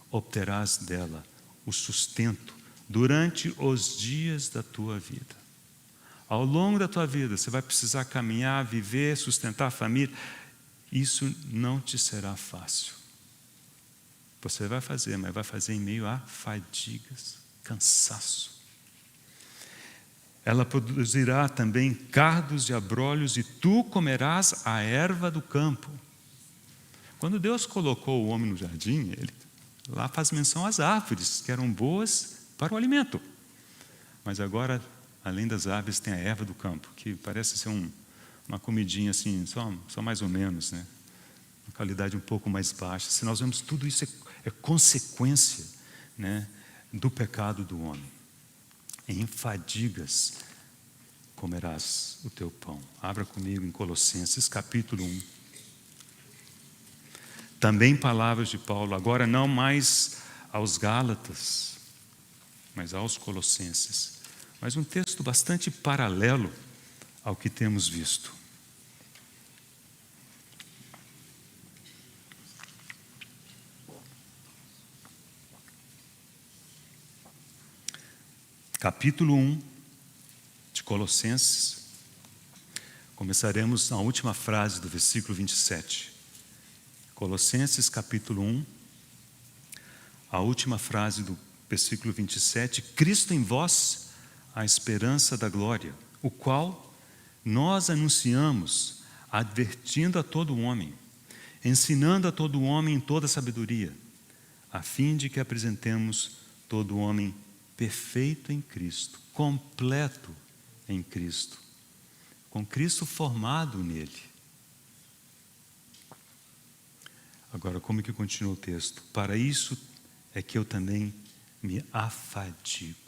obterás dela o sustento durante os dias da tua vida. Ao longo da tua vida, você vai precisar caminhar, viver, sustentar a família. Isso não te será fácil. Você vai fazer, mas vai fazer em meio a fadigas, cansaço. Ela produzirá também cardos e abrolhos, e tu comerás a erva do campo. Quando Deus colocou o homem no jardim, ele lá faz menção às árvores, que eram boas para o alimento. Mas agora, além das árvores, tem a erva do campo, que parece ser uma comidinha assim, só mais ou menos, né? Uma qualidade um pouco mais baixa. Se nós vemos, tudo isso é consequência, né, do pecado do homem. Em fadigas comerás o teu pão. Abra comigo em Colossenses capítulo 1. Também palavras de Paulo, agora não mais aos Gálatas, mas aos Colossenses. Mas um texto bastante paralelo ao que temos visto. Capítulo 1 de Colossenses. Começaremos na última frase do versículo 27. Colossenses capítulo 1, a última frase do versículo 27. Cristo em vós, a esperança da glória, o qual nós anunciamos, advertindo a todo homem, ensinando a todo homem em toda sabedoria, a fim de que apresentemos todo homem perfeito em Cristo, completo em Cristo, com Cristo formado nele. Agora, como que continua o texto? Para isso é que eu também me afadigo.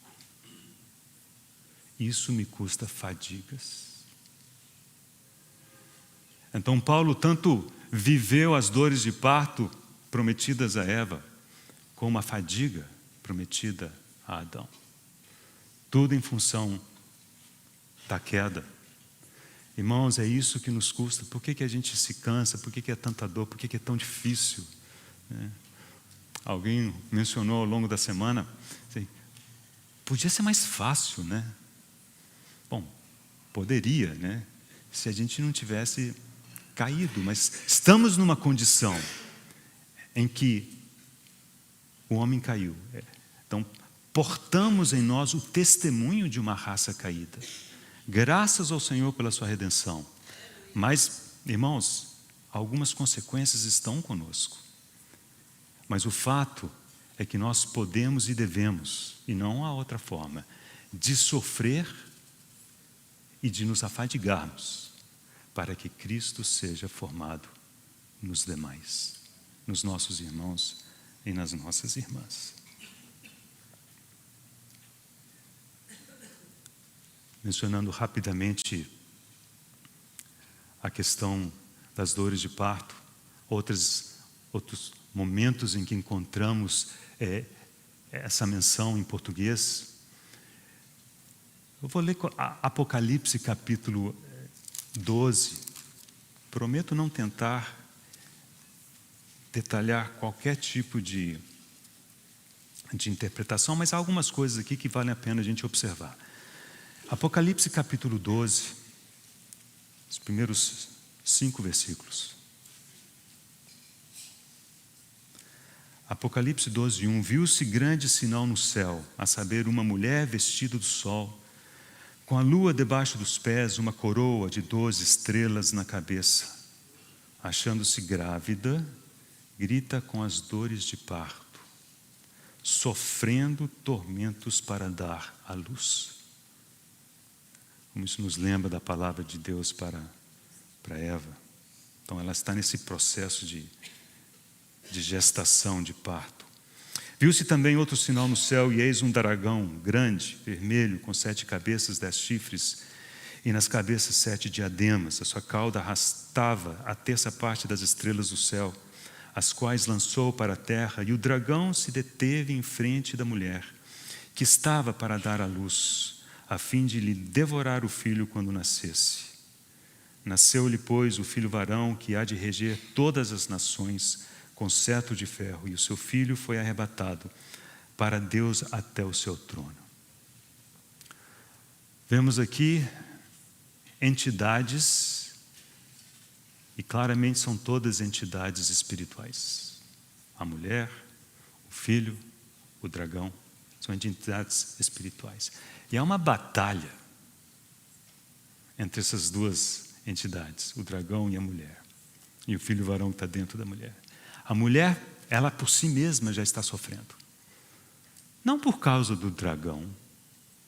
Isso me custa fadigas. Então Paulo tanto viveu as dores de parto prometidas a Eva, como a fadiga prometida a Adão. Tudo em função da queda. Irmãos, é isso que nos custa. Por que a gente se cansa? Por que é tanta dor? Por que é tão difícil? Alguém mencionou ao longo da semana, assim, podia ser mais fácil, né? Bom, poderia, né? Se a gente não tivesse caído, mas estamos numa condição em que o homem caiu. Então, portamos em nós o testemunho de uma raça caída. Graças ao Senhor pela sua redenção. Mas, irmãos, algumas consequências estão conosco. Mas o fato é que nós podemos e devemos, e não há outra forma, de sofrer e de nos afadigarmos, para que Cristo seja formado nos demais, nos nossos irmãos e nas nossas irmãs. Mencionando rapidamente a questão das dores de parto, outros momentos em que encontramos essa menção em português. Eu vou ler Apocalipse capítulo 12. Prometo não tentar detalhar qualquer tipo de interpretação, mas há algumas coisas aqui que valem a pena a gente observar. Apocalipse capítulo 12, os primeiros 5 versículos. Apocalipse 12, 1. Viu-se grande sinal no céu, a saber, uma mulher vestida do sol, com a lua debaixo dos pés, uma coroa de 12 estrelas na cabeça. Achando-se grávida, grita com as dores de parto, sofrendo tormentos para dar à luz. Como isso nos lembra da palavra de Deus para Eva. Então ela está nesse processo de gestação, de parto. Viu-se também outro sinal no céu, e eis um dragão grande, vermelho, com 7 cabeças, 10 chifres, e nas cabeças 7 diademas. A sua cauda arrastava a terça parte das estrelas do céu, as quais lançou para a terra, e o dragão se deteve em frente da mulher, que estava para dar à luz, a fim de lhe devorar o filho quando nascesse. Nasceu-lhe, pois, o filho varão, que há de reger todas as nações com cetro de ferro, e o seu filho foi arrebatado para Deus até o seu trono. Vemos aqui entidades, e claramente são todas entidades espirituais. A mulher, o filho, o dragão, são entidades espirituais. E há uma batalha entre essas duas entidades, o dragão e a mulher, e o filho varão que está dentro da mulher. A mulher, ela por si mesma já está sofrendo. Não por causa do dragão,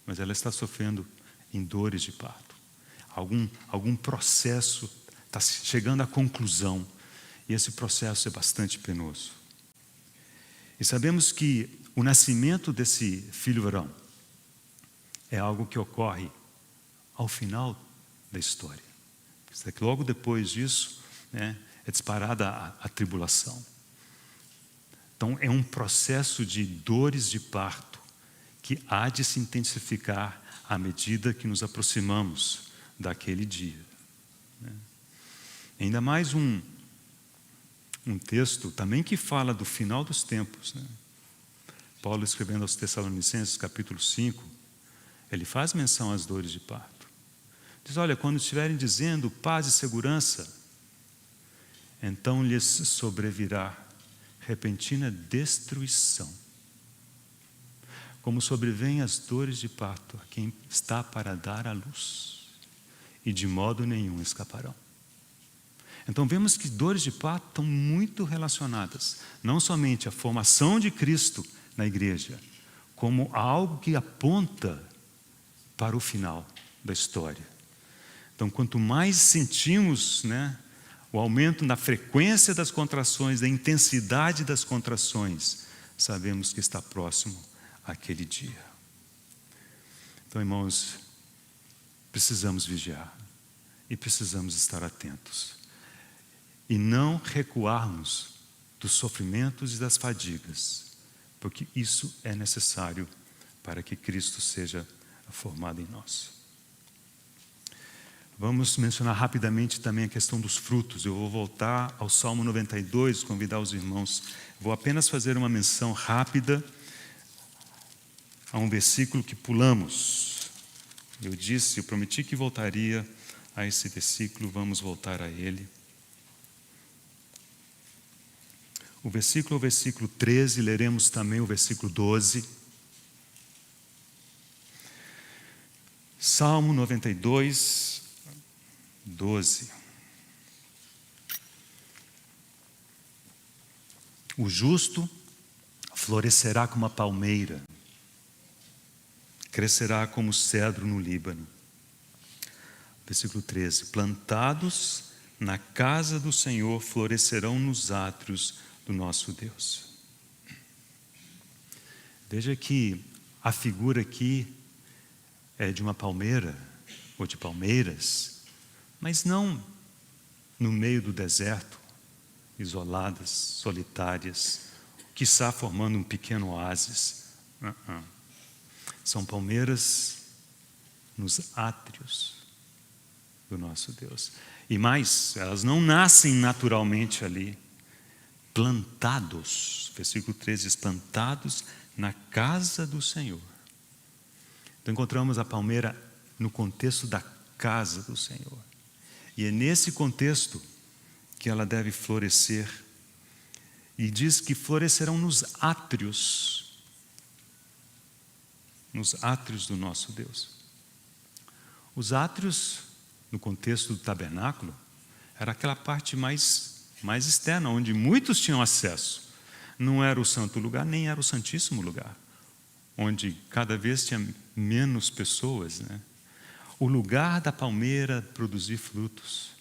mas ela está sofrendo em dores de parto. Algum processo está chegando à conclusão, e esse processo é bastante penoso. E sabemos que o nascimento desse filho varão é algo que ocorre ao final da história. Logo depois disso, né, é disparada a tribulação. Então é um processo de dores de parto que há de se intensificar à medida que nos aproximamos daquele dia. Ainda mais um texto também que fala do final dos tempos. Paulo, escrevendo aos Tessalonicenses, capítulo 5, ele faz menção às dores de parto. Diz, olha, quando estiverem dizendo paz e segurança, então lhes sobrevirá repentina destruição, como sobrevêm as dores de parto a quem está para dar à luz, e de modo nenhum escaparão. Então vemos que dores de parto estão muito relacionadas, não somente à formação de Cristo na igreja, como algo que aponta para o final da história. Então, quanto mais sentimos, o aumento na frequência das contrações, da intensidade das contrações, sabemos que está próximo àquele dia. Então, irmãos, precisamos vigiar e precisamos estar atentos e não recuarmos dos sofrimentos e das fadigas, porque isso é necessário para que Cristo seja formado em nós. Vamos mencionar rapidamente também a questão dos frutos. Eu vou voltar ao Salmo 92, convidar os irmãos. Vou apenas fazer uma menção rápida a um versículo que pulamos. Eu prometi que voltaria a esse versículo, vamos voltar a ele. O versículo 13, leremos também o versículo 12. Salmo 92, 12. O justo florescerá como a palmeira, crescerá como o cedro no Líbano. Versículo 13. Plantados na casa do Senhor, florescerão nos átrios do nosso Deus. Veja que a figura aqui é de uma palmeira, ou de palmeiras, mas não no meio do deserto, isoladas, solitárias, quiçá formando um pequeno oásis. São palmeiras nos átrios do nosso Deus. E mais, elas não nascem naturalmente ali. Plantados, versículo 13 diz, plantados na casa do Senhor. Então encontramos a palmeira no contexto da casa do Senhor. E é nesse contexto que ela deve florescer. E diz que florescerão nos átrios do nosso Deus. Os átrios, no contexto do tabernáculo, era aquela parte mais externa, onde muitos tinham acesso. Não era o santo lugar, nem era o santíssimo lugar, onde cada vez tinha menos pessoas, O lugar da palmeira produzir frutos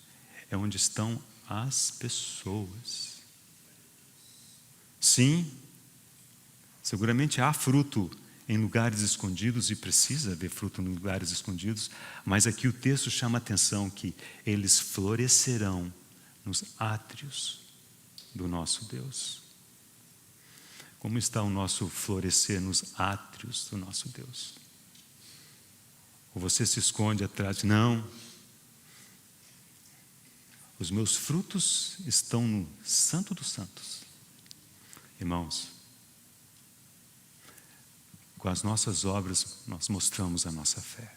é onde estão as pessoas. Sim, seguramente há fruto em lugares escondidos e precisa haver fruto em lugares escondidos, mas aqui o texto chama a atenção que eles florescerão nos átrios do nosso Deus. Como está o nosso florescer nos átrios do nosso Deus? Ou você se esconde atrás? Não. Os meus frutos estão no Santo dos Santos. Irmãos, com as nossas obras nós mostramos a nossa fé.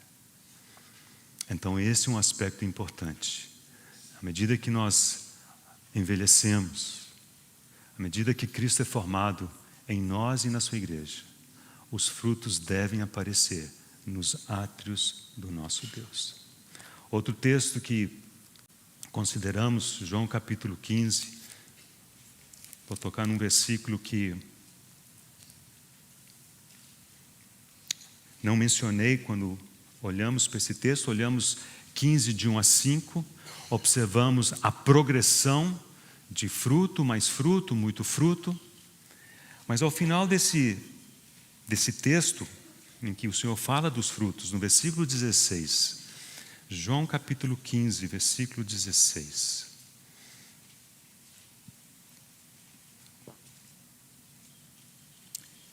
Então esse é um aspecto importante. À medida que nós envelhecemos, à medida que Cristo é formado em nós e na sua igreja, os frutos devem aparecer nos átrios do nosso Deus. Outro texto que consideramos, João capítulo 15, vou tocar num versículo que não mencionei quando olhamos para esse texto, olhamos 15 de 1 a 5, observamos a progressão de fruto, mais fruto, muito fruto, mas ao final desse texto, em que o Senhor fala dos frutos, no versículo 16, João capítulo 15, versículo 16.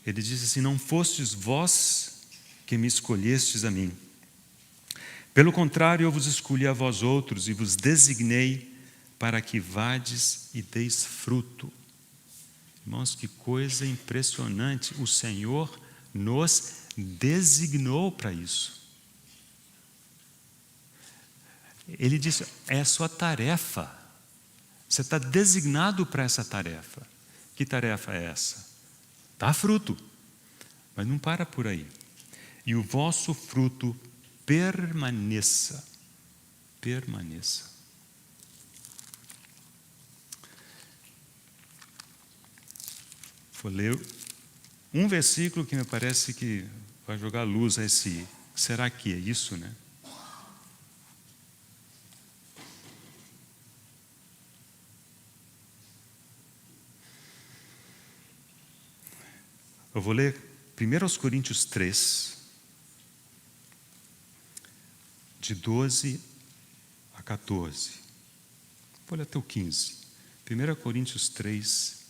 Ele diz assim: não fostes vós que me escolhestes a mim. Pelo contrário, eu vos escolhi a vós outros e vos designei para que vades e deis fruto. Irmãos, que coisa impressionante. O Senhor nos designou para isso. Ele disse, é a sua tarefa. Você está designado para essa tarefa. Que tarefa é essa? Dá fruto. Mas não para por aí. E o vosso fruto permaneça. Permaneça. Vou ler um versículo que me parece que vai jogar luz a esse. Será que é isso, né? Eu vou ler 1 Coríntios 3, de 12 a 14. Vou ler até o 15. 1 Coríntios 3,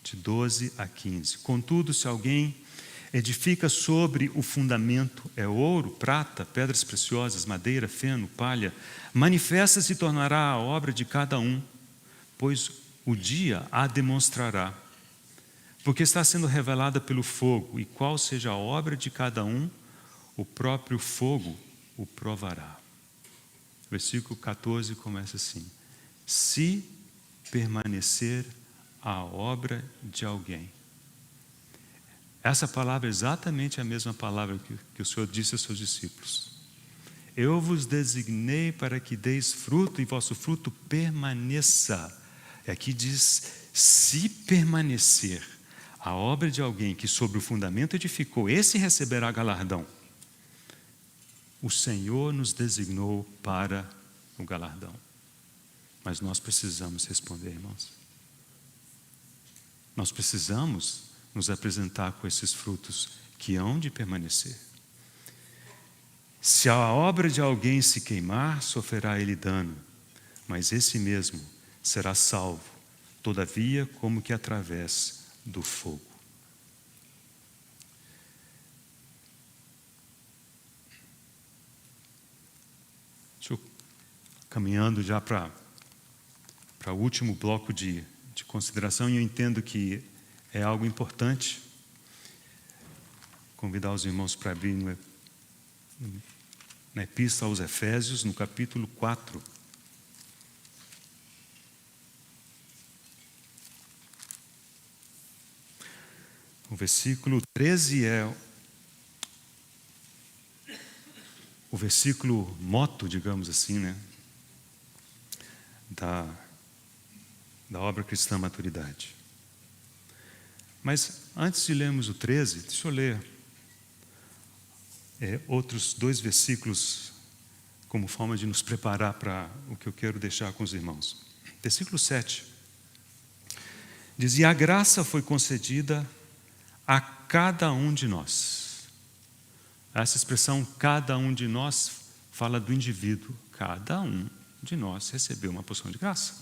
de 12 a 15. Contudo, se alguém edifica sobre o fundamento, é ouro, prata, pedras preciosas, madeira, feno, palha, manifesta se tornará a obra de cada um, pois o dia a demonstrará. Porque está sendo revelada pelo fogo, e qual seja a obra de cada um, o próprio fogo o provará. Versículo 14 começa assim: se permanecer a obra de alguém. Essa palavra é exatamente a mesma palavra que o Senhor disse aos seus discípulos. Eu vos designei para que deis fruto, e vosso fruto permaneça. E aqui diz, se permanecer a obra de alguém que sobre o fundamento edificou, esse receberá galardão. O Senhor nos designou para o galardão. Mas nós precisamos responder, irmãos. Nós precisamos nos apresentar com esses frutos que hão de permanecer. Se a obra de alguém se queimar, sofrerá ele dano, mas esse mesmo será salvo, todavia como que através do fogo. Caminhando já para o último bloco de consideração, e eu entendo que é algo importante. Convidar os irmãos para abrir na Epístola aos Efésios, no capítulo 4. O versículo 13 é o versículo moto, digamos assim, né? Da obra cristã Maturidade. Mas antes de lermos o 13, deixa eu ler outros 2 versículos como forma de nos preparar para o que eu quero deixar com os irmãos. Versículo 7. Diz: e a graça foi concedida a cada um de nós. Essa expressão, cada um de nós, fala do indivíduo. Cada um de nós recebeu uma porção de graça.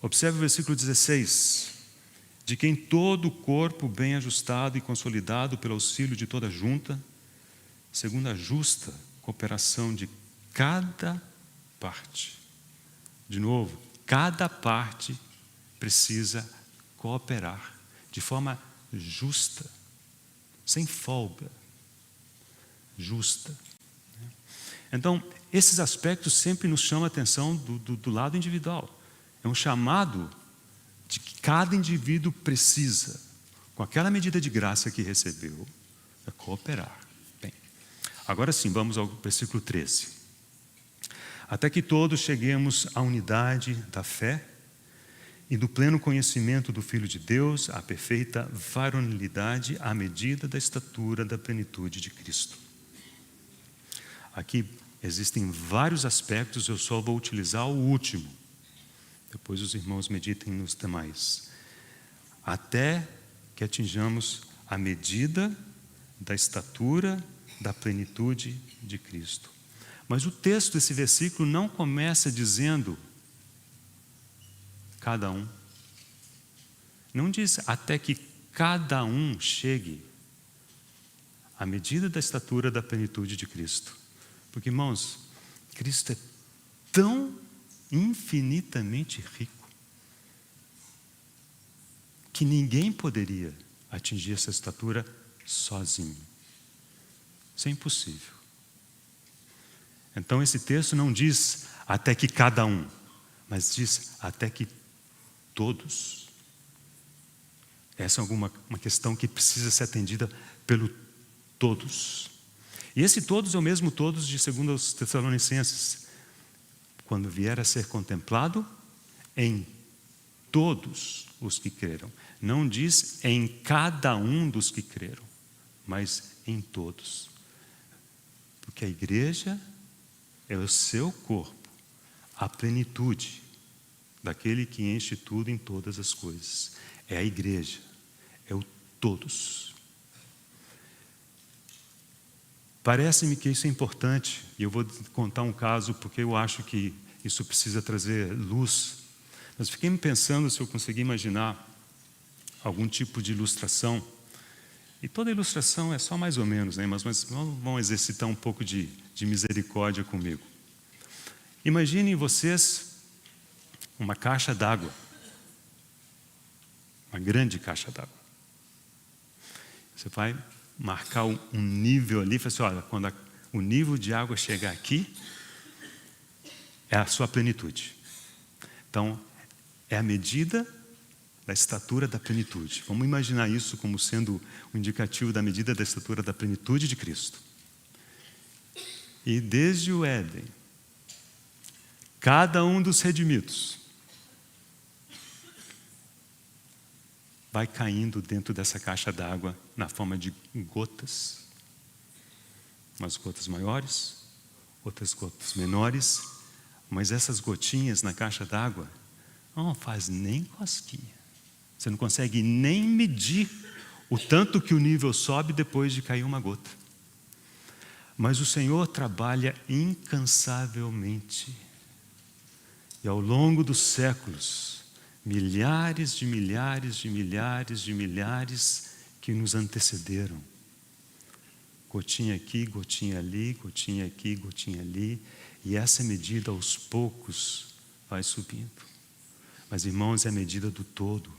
Observe o versículo 16. De quem todo o corpo bem ajustado e consolidado pelo auxílio de toda junta, segundo a justa cooperação de cada parte. De novo, cada parte precisa cooperar de forma justa, sem folga, justa. Então, esses aspectos sempre nos chamam a atenção do lado individual. É um chamado de que cada indivíduo precisa, com aquela medida de graça que recebeu, cooperar. Bem, agora sim, vamos ao versículo 13. Até que todos cheguemos à unidade da fé e do pleno conhecimento do Filho de Deus, à perfeita varonilidade, à medida da estatura da plenitude de Cristo. Aqui existem vários aspectos, eu só vou utilizar o último. Depois os irmãos meditem nos demais. Até que atinjamos a medida da estatura da plenitude de Cristo. Mas o texto desse versículo não começa dizendo cada um. Não diz até que cada um chegue à medida da estatura da plenitude de Cristo. Porque, irmãos, Cristo é tão infinitamente rico que ninguém poderia atingir essa estatura sozinho. Isso é impossível. Então esse texto não diz até que cada um, mas diz até que todos. Essa é uma questão que precisa ser atendida pelo todos. E esse todos é o mesmo todos de 2 Tessalonicenses. Quando vier a ser contemplado em todos os que creram. Não diz em cada um dos que creram, mas em todos. Porque a igreja é o seu corpo, a plenitude daquele que enche tudo em todas as coisas. É a igreja, é o todos. Parece-me que isso é importante, e eu vou contar um caso, porque eu acho que isso precisa trazer luz. Mas fiquei me pensando se eu conseguir imaginar algum tipo de ilustração. E toda ilustração é só mais ou menos, né? Mas vão exercitar um pouco de misericórdia comigo. Imaginem vocês uma caixa d'água. Uma grande caixa d'água. Você vai marcar um nível ali, fala assim, olha, quando o nível de água chegar aqui, é a sua plenitude. Então, é a medida da estatura da plenitude. Vamos imaginar isso como sendo um indicativo da medida da estatura da plenitude de Cristo. E desde o Éden, cada um dos redimidos vai caindo dentro dessa caixa d'água na forma de gotas. Umas gotas maiores, outras gotas menores, mas essas gotinhas na caixa d'água não faz nem cosquinha. Você não consegue nem medir o tanto que o nível sobe depois de cair uma gota. Mas o Senhor trabalha incansavelmente. E ao longo dos séculos, milhares de milhares de milhares de milhares que nos antecederam. Gotinha aqui, gotinha ali, gotinha aqui, gotinha ali. E essa medida aos poucos vai subindo. Mas, irmãos, é a medida do todo.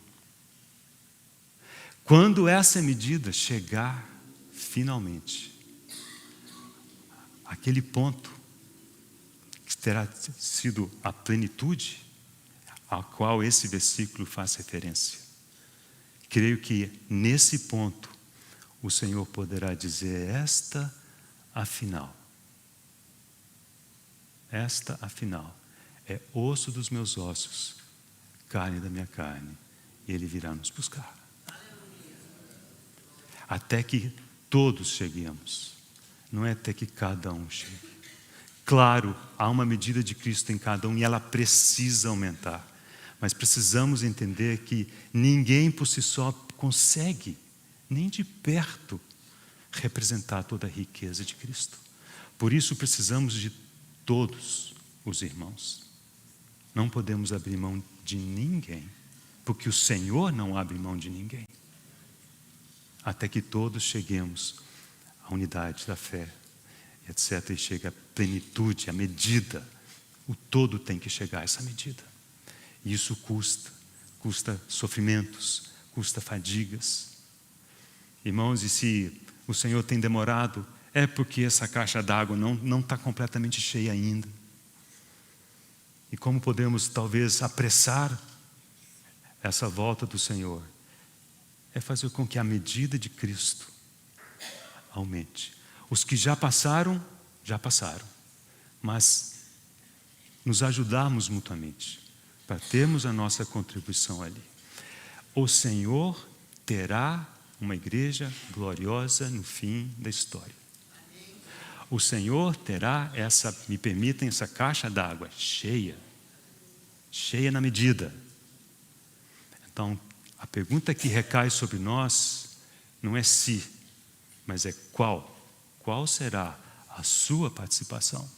Quando essa medida chegar, finalmente, aquele ponto que terá sido a plenitude, a qual esse versículo faz referência. Creio que nesse ponto, o Senhor poderá dizer, esta afinal, é osso dos meus ossos, carne da minha carne, e Ele virá nos buscar. Até que todos cheguemos, não é até que cada um chegue. Claro, há uma medida de Cristo em cada um e ela precisa aumentar. Mas precisamos entender que ninguém por si só consegue, nem de perto, representar toda a riqueza de Cristo. Por isso precisamos de todos os irmãos. Não podemos abrir mão de ninguém, porque o Senhor não abre mão de ninguém. Até que todos cheguemos à unidade da fé, etc. E chegue à plenitude, à medida. O todo tem que chegar a essa medida. E isso custa sofrimentos, custa fadigas. Irmãos, e se o Senhor tem demorado, é porque essa caixa d'água não está completamente cheia ainda. E como podemos talvez apressar essa volta do Senhor? É fazer com que a medida de Cristo aumente. Os que já passaram, mas nos ajudarmos mutuamente, para termos a nossa contribuição ali. O Senhor terá uma igreja gloriosa no fim da história. O Senhor terá me permitem, essa caixa d'água cheia na medida. Então, a pergunta que recai sobre nós não é se, mas é qual. Qual será a sua participação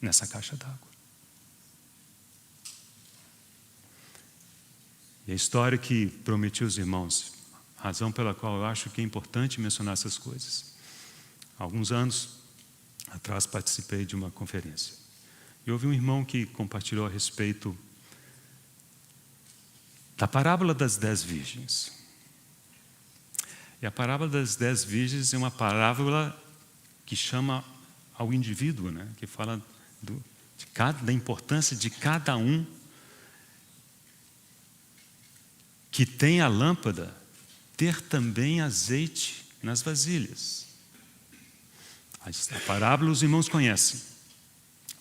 nessa caixa d'água? E a história que prometi aos irmãos, razão pela qual eu acho que é importante mencionar essas coisas. Há alguns anos atrás participei de uma conferência. E houve um irmão que compartilhou a respeito da parábola das 10 virgens. E a parábola das 10 virgens é uma parábola que chama ao indivíduo, né? Que fala da importância de cada um que tem a lâmpada ter também azeite nas vasilhas. A parábola os irmãos conhecem.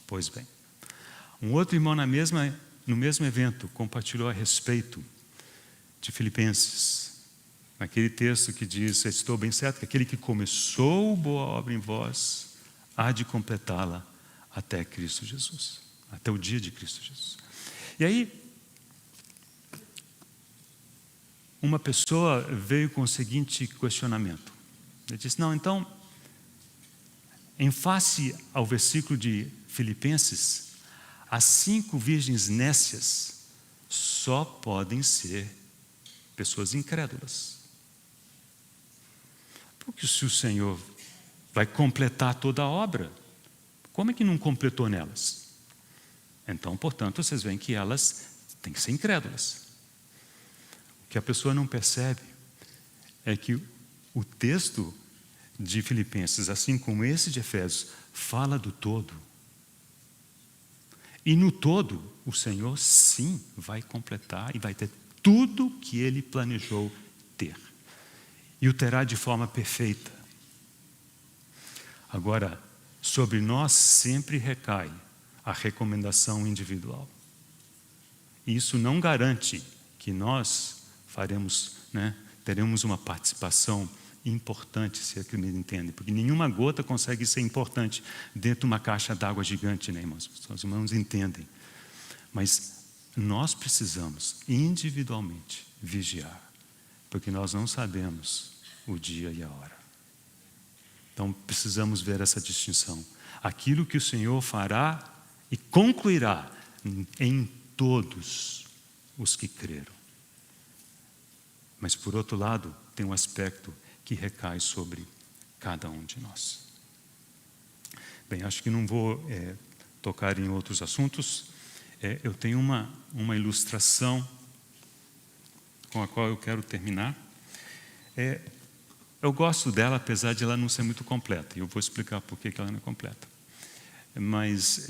Pois bem, um outro irmão no mesmo evento compartilhou a respeito de Filipenses, naquele texto que diz: estou bem certo que aquele que começou boa obra em vós há de completá-la até Cristo Jesus, até o dia de Cristo Jesus. E aí uma pessoa veio com o seguinte questionamento. Ele disse: não, então, em face ao versículo de Filipenses, as 5 virgens nécias só podem ser pessoas incrédulas. Porque se o Senhor vai completar toda a obra, como é que não completou nelas? Então, portanto, vocês veem que elas têm que ser incrédulas. O que a pessoa não percebe é que o texto de Filipenses, assim como esse de Efésios, fala do todo. E no todo, o Senhor sim vai completar e vai ter tudo que Ele planejou ter. E o terá de forma perfeita. Agora, sobre nós sempre recai a recomendação individual. Isso não garante que nós teremos uma participação importante, se é que me entende, porque nenhuma gota consegue ser importante dentro de uma caixa d'água gigante, né, irmãos? Os irmãos entendem. Mas nós precisamos individualmente vigiar, porque nós não sabemos o dia e a hora. Então precisamos ver essa distinção. Aquilo que o Senhor fará e concluirá em todos os que creram. Mas por outro lado, tem um aspecto que recai sobre cada um de nós. Bem, acho que não vou tocar em outros assuntos. Eu tenho uma ilustração com a qual eu quero terminar. Eu gosto dela, apesar de ela não ser muito completa. E eu vou explicar por que ela não é completa. Mas,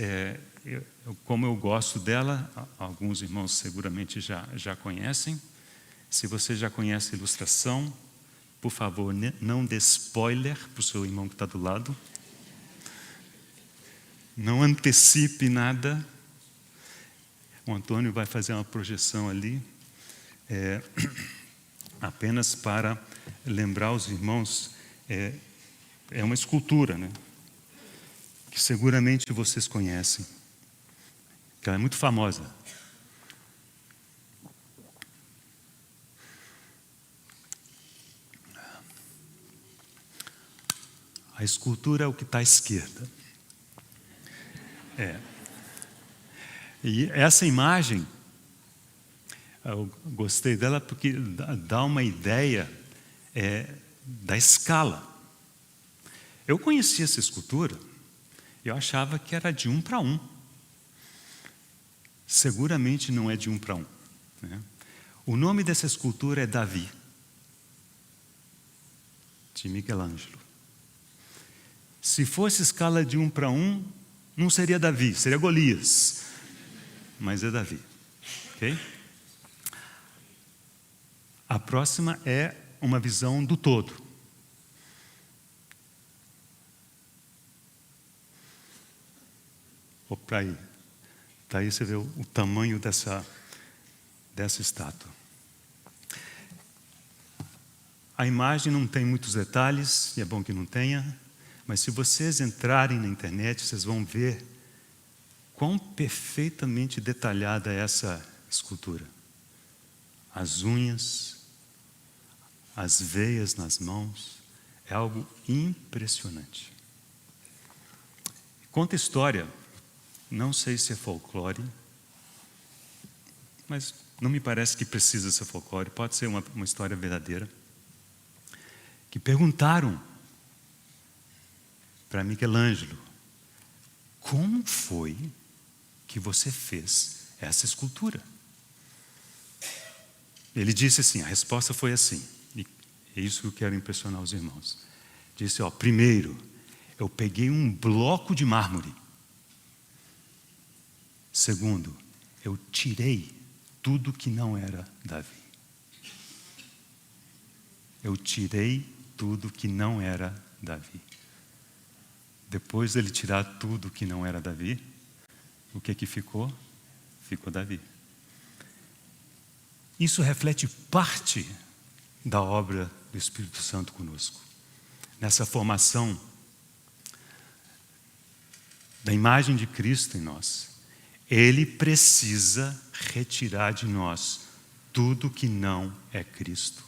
como eu gosto dela, alguns irmãos seguramente já conhecem. Se você já conhece a ilustração, por favor, não dê spoiler para o seu irmão que está do lado. Não antecipe nada. O Antônio vai fazer uma projeção ali, apenas para lembrar os irmãos. É uma escultura, né? que seguramente vocês conhecem, que ela é muito famosa. A escultura é o que está à esquerda. E essa imagem, eu gostei dela porque dá uma ideia da escala. Eu conhecia essa escultura, eu achava que era de 1 para 1. Seguramente não é de 1 para 1. Né? O nome dessa escultura é Davi, de Michelangelo. Se fosse escala de 1 para 1, não seria Davi, seria Golias. Mas é Davi. Ok? A próxima é uma visão do todo. Opa, aí. Daí você vê o tamanho dessa estátua. A imagem não tem muitos detalhes, e é bom que não tenha, mas se vocês entrarem na internet, vocês vão ver quão perfeitamente detalhada é essa escultura. As unhas, as veias nas mãos, é algo impressionante. Conta história, não sei se é folclore, mas não me parece que precisa ser folclore, pode ser uma história verdadeira, que perguntaram para Michelangelo: como foi que você fez essa escultura? Ele disse assim, a resposta foi assim, e é isso que eu quero impressionar os irmãos. Disse, primeiro, eu peguei um bloco de mármore. Segundo, eu tirei tudo que não era Davi. Eu tirei tudo que não era Davi. Depois dele tirar tudo que não era Davi, o que ficou? Ficou Davi. Isso reflete parte da obra do Espírito Santo conosco. Nessa formação da imagem de Cristo em nós. Ele precisa retirar de nós tudo que não é Cristo.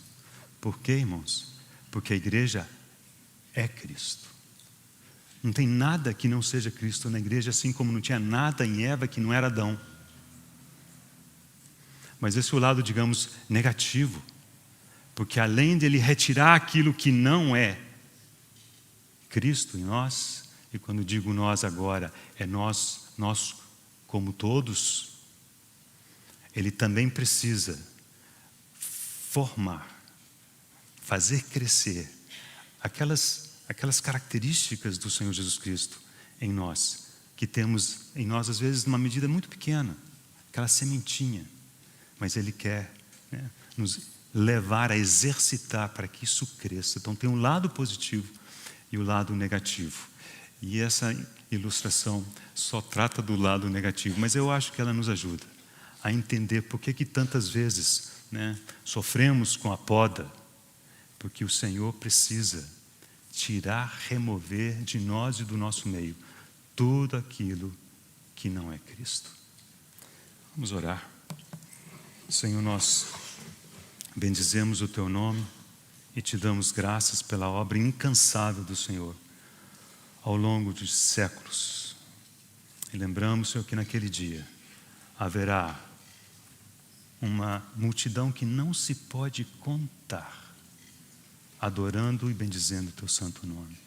Por quê, irmãos? Porque a igreja é Cristo. Não tem nada que não seja Cristo na igreja, assim como não tinha nada em Eva que não era Adão. Mas esse é o lado, digamos, negativo. Porque além de ele retirar aquilo que não é Cristo em nós, e quando digo nós agora, é nós como todos, ele também precisa formar, fazer crescer aquelas características do Senhor Jesus Cristo em nós, que temos em nós às vezes numa medida muito pequena, aquela sementinha, mas Ele quer nos levar a exercitar para que isso cresça. Então tem um lado positivo e o lado negativo, e essa ilustração só trata do lado negativo, mas eu acho que ela nos ajuda a entender por que tantas vezes sofremos com a poda, porque o Senhor precisa tirar, remover de nós e do nosso meio tudo aquilo que não é Cristo. Vamos orar. Senhor, nós bendizemos o Teu nome e Te damos graças pela obra incansável do Senhor ao longo de séculos. E lembramos, Senhor, que naquele dia haverá uma multidão que não se pode contar, adorando e bendizendo o Teu santo nome,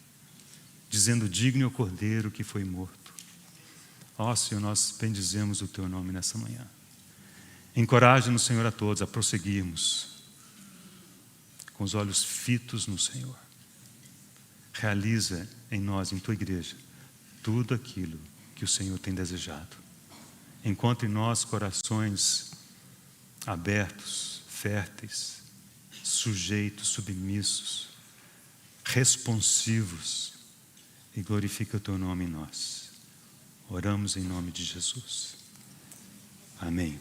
dizendo: digno é o Cordeiro que foi morto. Ó Senhor, nós bendizemos o Teu nome nessa manhã. Encoraje-nos, Senhor, a todos a prosseguirmos com os olhos fitos no Senhor. Realiza em nós, em Tua igreja, tudo aquilo que o Senhor tem desejado. Encontre em nós corações abertos, férteis, sujeitos, submissos, responsivos, e glorifica o Teu nome em nós. Oramos em nome de Jesus. Amém.